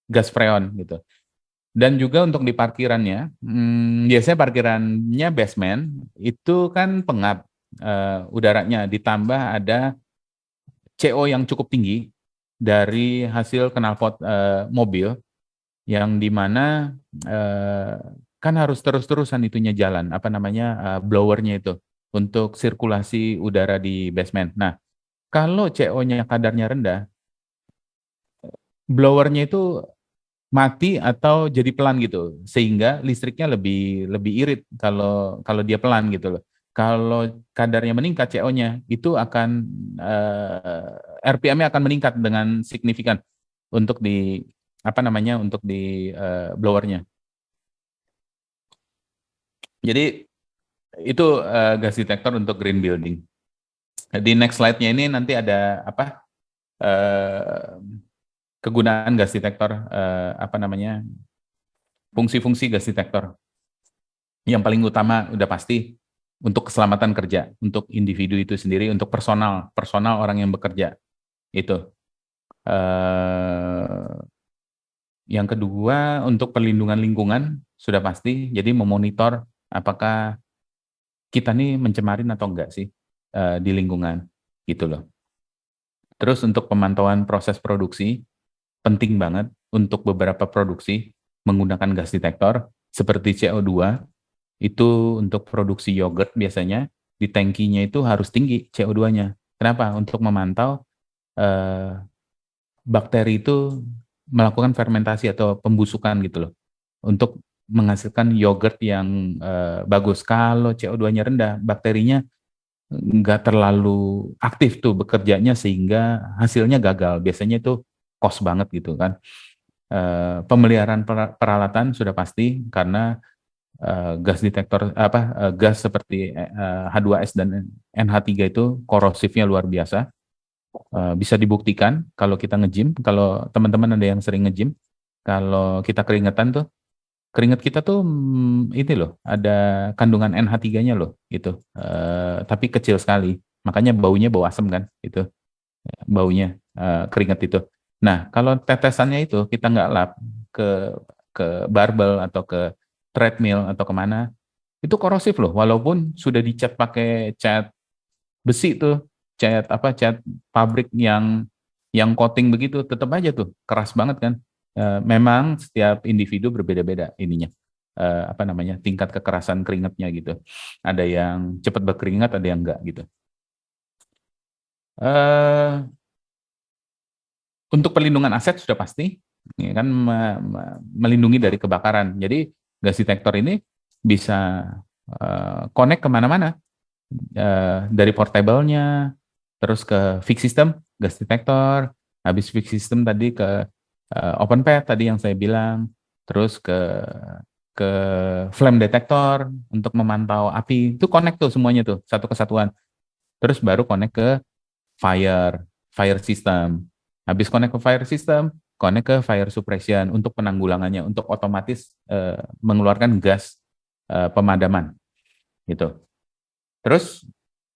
Speaker 1: gas freon gitu. Dan juga untuk di parkirannya, biasanya parkirannya basement itu kan pengap udaranya, ditambah ada CO yang cukup tinggi dari hasil knalpot mobil yang dimana kan harus terus-terusan itunya jalan, blowernya itu untuk sirkulasi udara di basement. Nah, kalau CO-nya kadarnya rendah, blowernya itu mati atau jadi pelan gitu, sehingga listriknya lebih lebih irit kalau kalau dia pelan gitu loh. Kalau kadarnya meningkat CO-nya, itu akan RPM-nya akan meningkat dengan signifikan untuk di untuk di blowernya. Jadi itu gas detektor untuk green building. Di next slide-nya ini nanti ada kegunaan gas detektor fungsi-fungsi gas detektor. Yang paling utama udah pasti untuk keselamatan kerja, untuk individu itu sendiri, untuk personal orang yang bekerja itu. Yang kedua untuk perlindungan lingkungan sudah pasti, jadi memonitor apakah kita nih mencemarin atau enggak sih di lingkungan gitu loh. Terus untuk pemantauan proses produksi penting banget untuk beberapa produksi menggunakan gas detektor seperti CO2 itu untuk produksi yogurt biasanya di tangkinya itu harus tinggi CO2-nya. Kenapa? Untuk memantau bakteri itu melakukan fermentasi atau pembusukan gitu loh. Untuk menghasilkan yogurt yang bagus. Kalau CO2-nya rendah, bakterinya nggak terlalu aktif tuh bekerjanya sehingga hasilnya gagal. Biasanya itu cost banget gitu kan. Pemeliharaan peralatan sudah pasti karena gas detektor gas seperti H2S dan NH3 itu korosifnya luar biasa. Bisa dibuktikan kalau kita nge-gym, kalau teman-teman ada yang sering nge-gym, kalau kita keringetan tuh, keringat kita tuh ini loh, ada kandungan NH3-nya loh, gitu. Tapi kecil sekali, makanya baunya bau asam kan, itu baunya keringat itu. Nah, kalau tetesannya itu kita nggak lap ke barbel atau ke treadmill atau kemana, itu korosif loh, walaupun sudah dicat pakai cat besi tuh, cat pabrik yang coating begitu, tetap aja tuh keras banget kan. Memang setiap individu berbeda-beda ininya, tingkat kekerasan keringatnya gitu. Ada yang cepat berkeringat, ada yang enggak gitu. Untuk perlindungan aset sudah pasti, ya kan, melindungi dari kebakaran. Jadi gas detektor ini bisa connect kemana-mana, dari portable-nya, terus ke fix system, gas detektor, habis fix system tadi ke open path tadi yang saya bilang, terus ke flame detector untuk memantau api, itu connect tuh semuanya tuh, satu kesatuan. Terus baru connect ke fire system. Habis connect ke fire system, connect ke fire suppression untuk penanggulangannya, untuk otomatis mengeluarkan gas pemadaman gitu. Terus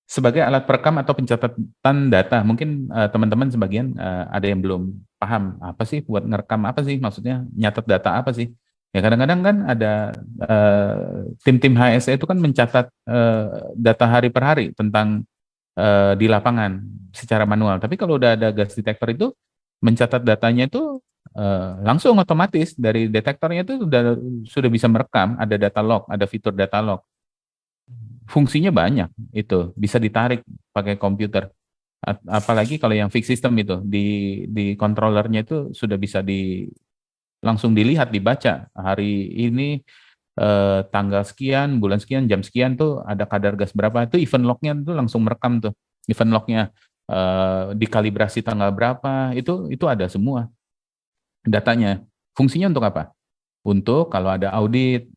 Speaker 1: sebagai alat perekam atau pencatatan data, mungkin teman-teman sebagian ada yang belum paham apa sih buat ngerekam, apa sih maksudnya nyatat data apa sih? Ya kadang-kadang kan ada tim-tim HSE itu kan mencatat data hari per hari tentang di lapangan secara manual. Tapi kalau udah ada gas detektor itu mencatat datanya itu langsung otomatis dari detektornya itu sudah bisa merekam, ada data log, ada fitur data log. Fungsinya banyak itu, bisa ditarik pakai komputer. Apalagi kalau yang fixed system itu di controllernya itu sudah bisa langsung dilihat, dibaca hari ini tanggal sekian, bulan sekian, jam sekian tuh ada kadar gas berapa, itu event lognya tuh langsung merekam tuh, event lognya dikalibrasi tanggal berapa, itu ada semua datanya. Fungsinya untuk apa? Untuk kalau ada audit,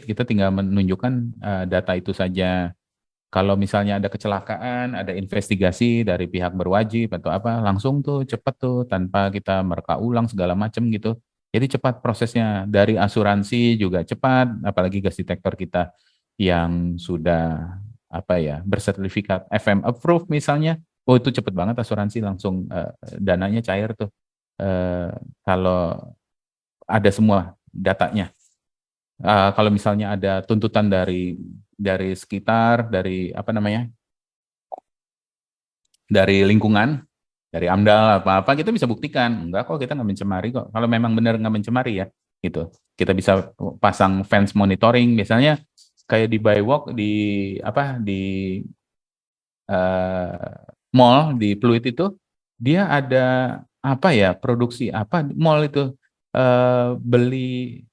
Speaker 1: kita tinggal menunjukkan data itu saja. Kalau misalnya ada kecelakaan, ada investigasi dari pihak berwajib atau apa, langsung tuh cepet tuh tanpa kita mereka ulang segala macam gitu. Jadi cepat prosesnya, dari asuransi juga cepat, apalagi gas detektor kita yang sudah apa ya bersertifikat FM approved misalnya, oh itu cepet banget asuransi langsung dananya cair tuh kalau ada semua datanya. Kalau misalnya ada tuntutan dari sekitar, dari apa namanya, dari lingkungan, dari AMDAL apa-apa, kita bisa buktikan enggak kok, kita nggak mencemari kok. Kalau memang benar nggak mencemari ya, gitu. Kita bisa pasang fence monitoring, misalnya kayak di Bywalk di apa di uh, mall di Pluit itu, dia ada apa ya produksi apa mall itu beli.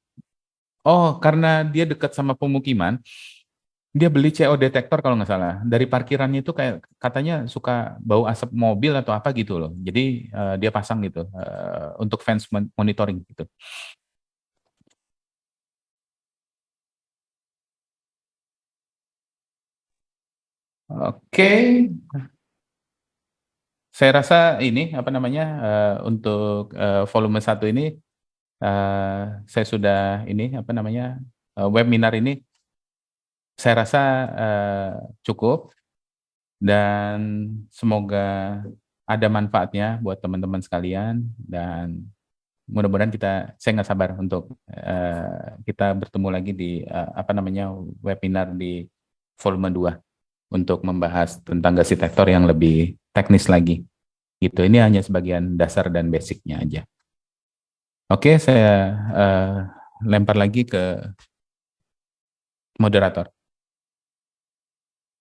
Speaker 1: Oh, karena dia dekat sama pemukiman, dia beli CO detektor kalau nggak salah. Dari parkirannya itu kayak katanya suka bau asap mobil atau apa gitu loh. Jadi dia pasang gitu untuk fence monitoring gitu. Oke, saya rasa ini apa namanya untuk volume 1 ini saya sudah ini apa namanya webinar ini saya rasa cukup dan semoga ada manfaatnya buat teman-teman sekalian dan mudah-mudahan saya nggak sabar untuk kita bertemu lagi di apa namanya webinar di volume 2 untuk membahas tentang gas detektor yang lebih teknis lagi. Gitu. Ini hanya sebagian dasar dan basicnya aja. Oke, saya lempar lagi ke moderator.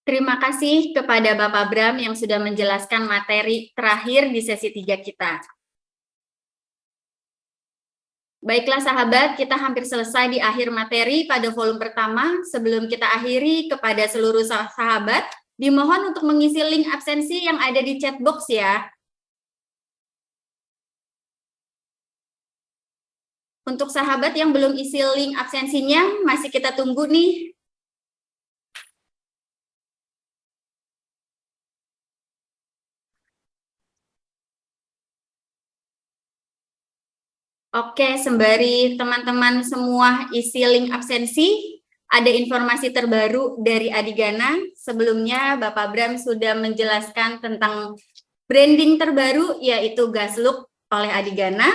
Speaker 2: Terima kasih kepada Bapak Bram yang sudah menjelaskan materi terakhir di sesi 3 kita. Baiklah sahabat, kita hampir selesai di akhir materi pada volume pertama. Sebelum kita akhiri, kepada seluruh sahabat, dimohon untuk mengisi link absensi yang ada di chat box ya. Untuk sahabat yang belum isi link absensinya, masih kita tunggu nih. Oke, sembari teman-teman semua isi link absensi, ada informasi terbaru dari Adigana. Sebelumnya Bapak Bram sudah menjelaskan tentang branding terbaru, yaitu Gaslook oleh Adigana.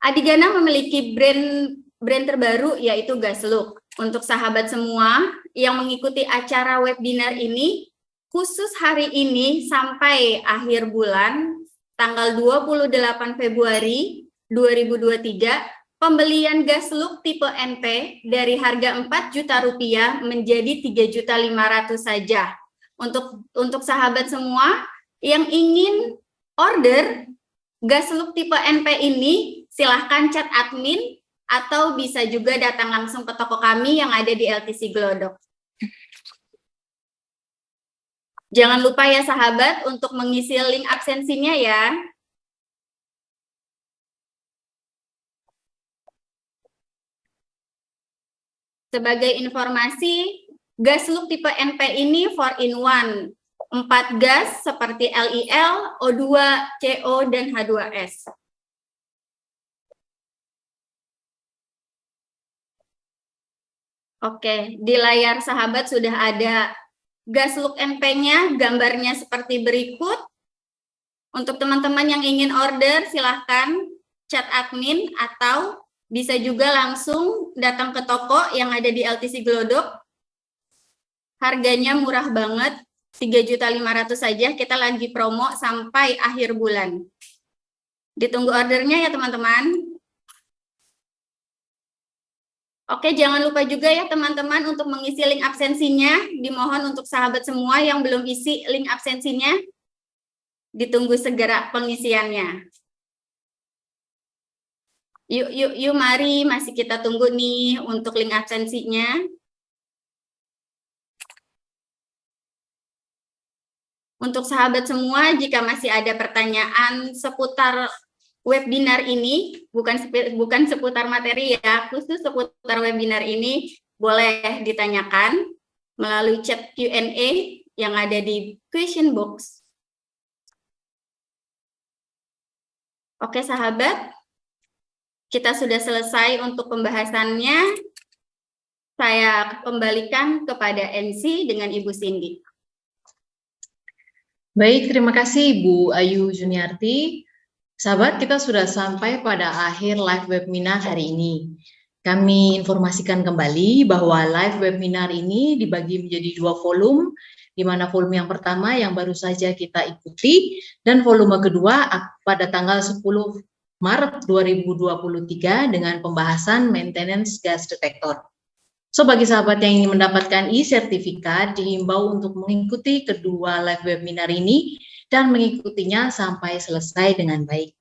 Speaker 2: Adigana memiliki brand terbaru, yaitu Gaslook. Untuk sahabat semua yang mengikuti acara webinar ini, khusus hari ini sampai akhir bulan, tanggal 28 Februari 2023, pembelian Gaslook tipe NP dari harga Rp4 juta menjadi Rp3.500.000 saja. Untuk sahabat semua yang ingin order Gaslook tipe NP ini, silahkan chat admin atau bisa juga datang langsung ke toko kami yang ada di LTC Glodok. Jangan lupa ya sahabat untuk mengisi link absensinya ya. Sebagai informasi, Gaslook tipe NP ini 4-in-1. 4 gas seperti LIL, O2, CO, dan H2S. Oke, di layar sahabat sudah ada gas look NP-nya, gambarnya seperti berikut. Untuk teman-teman yang ingin order, silahkan chat admin atau bisa juga langsung datang ke toko yang ada di LTC Glodok. Harganya murah banget, 3.500.000 saja, kita lagi promo sampai akhir bulan. Ditunggu ordernya ya teman-teman. Oke, jangan lupa juga ya teman-teman untuk mengisi link absensinya. Dimohon untuk sahabat semua yang belum isi link absensinya, ditunggu segera pengisiannya. Yuk, mari, masih kita tunggu nih untuk link absensinya. Untuk sahabat semua, jika masih ada pertanyaan seputar webinar ini, bukan seputar materi ya, khusus seputar webinar ini, boleh ditanyakan melalui chat Q&A yang ada di question box. Oke sahabat, kita sudah selesai untuk pembahasannya. Saya kembalikan kepada MC dengan Ibu Cindy.
Speaker 3: Baik, terima kasih Ibu Ayu Juniarti. Sahabat, kita sudah sampai pada akhir live webinar hari ini. Kami informasikan kembali bahwa live webinar ini dibagi menjadi 2 volume, di mana volume yang pertama yang baru saja kita ikuti, dan volume kedua pada tanggal 10 Maret 2023 dengan pembahasan maintenance gas detector. So, bagi sahabat yang ingin mendapatkan e-sertifikat, dihimbau untuk mengikuti kedua live webinar ini dan mengikutinya sampai selesai dengan baik.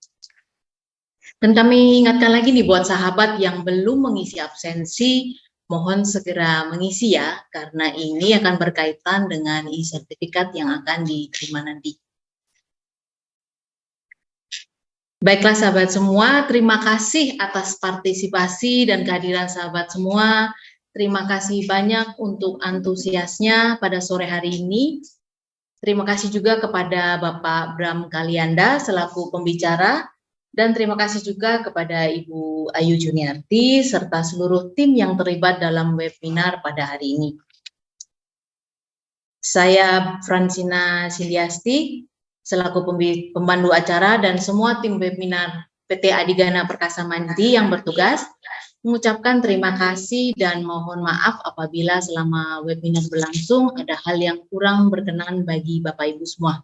Speaker 3: Dan kami ingatkan lagi nih buat sahabat yang belum mengisi absensi, mohon segera mengisi ya, karena ini akan berkaitan dengan e-sertifikat yang akan diterima nanti. Baiklah sahabat semua, terima kasih atas partisipasi dan kehadiran sahabat semua. Terima kasih banyak untuk antusiasnya pada sore hari ini. Terima kasih juga kepada Bapak Bram Kalianda selaku pembicara, dan terima kasih juga kepada Ibu Ayu Juniarti serta seluruh tim yang terlibat dalam webinar pada hari ini. Saya Francina Sindiasti selaku pemandu acara dan semua tim webinar PT Adigana Perkasa Mandiri yang bertugas mengucapkan terima kasih dan mohon maaf apabila selama webinar berlangsung ada hal yang kurang berkenan bagi Bapak Ibu semua.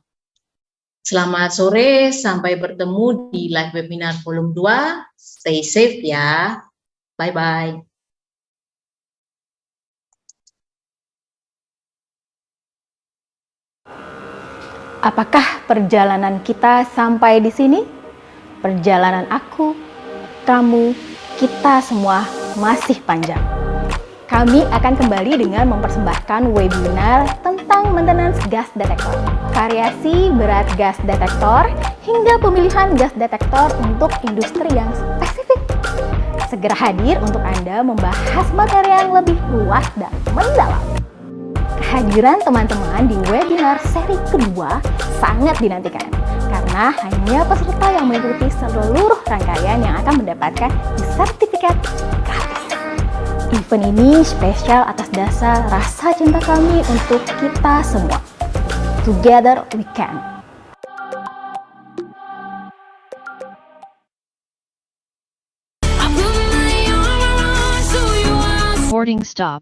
Speaker 3: Selamat sore, sampai bertemu di live webinar volume 2. Stay safe ya. Bye-bye.
Speaker 4: Apakah perjalanan kita sampai di sini? Perjalanan aku, kamu, kita semua masih panjang. Kami akan kembali dengan mempersembahkan webinar tentang maintenance gas detector, variasi berat gas detector, hingga pemilihan gas detector untuk industri yang spesifik. Segera hadir untuk Anda membahas materi yang lebih luas dan mendalam. Kehadiran teman-teman di webinar seri kedua sangat dinantikan, karena hanya peserta yang mengikuti seluruh rangkaian yang akan mendapatkan sertifikat gratis. Event ini spesial atas dasar rasa cinta kami untuk kita semua. Together we can.
Speaker 5: Recording stop.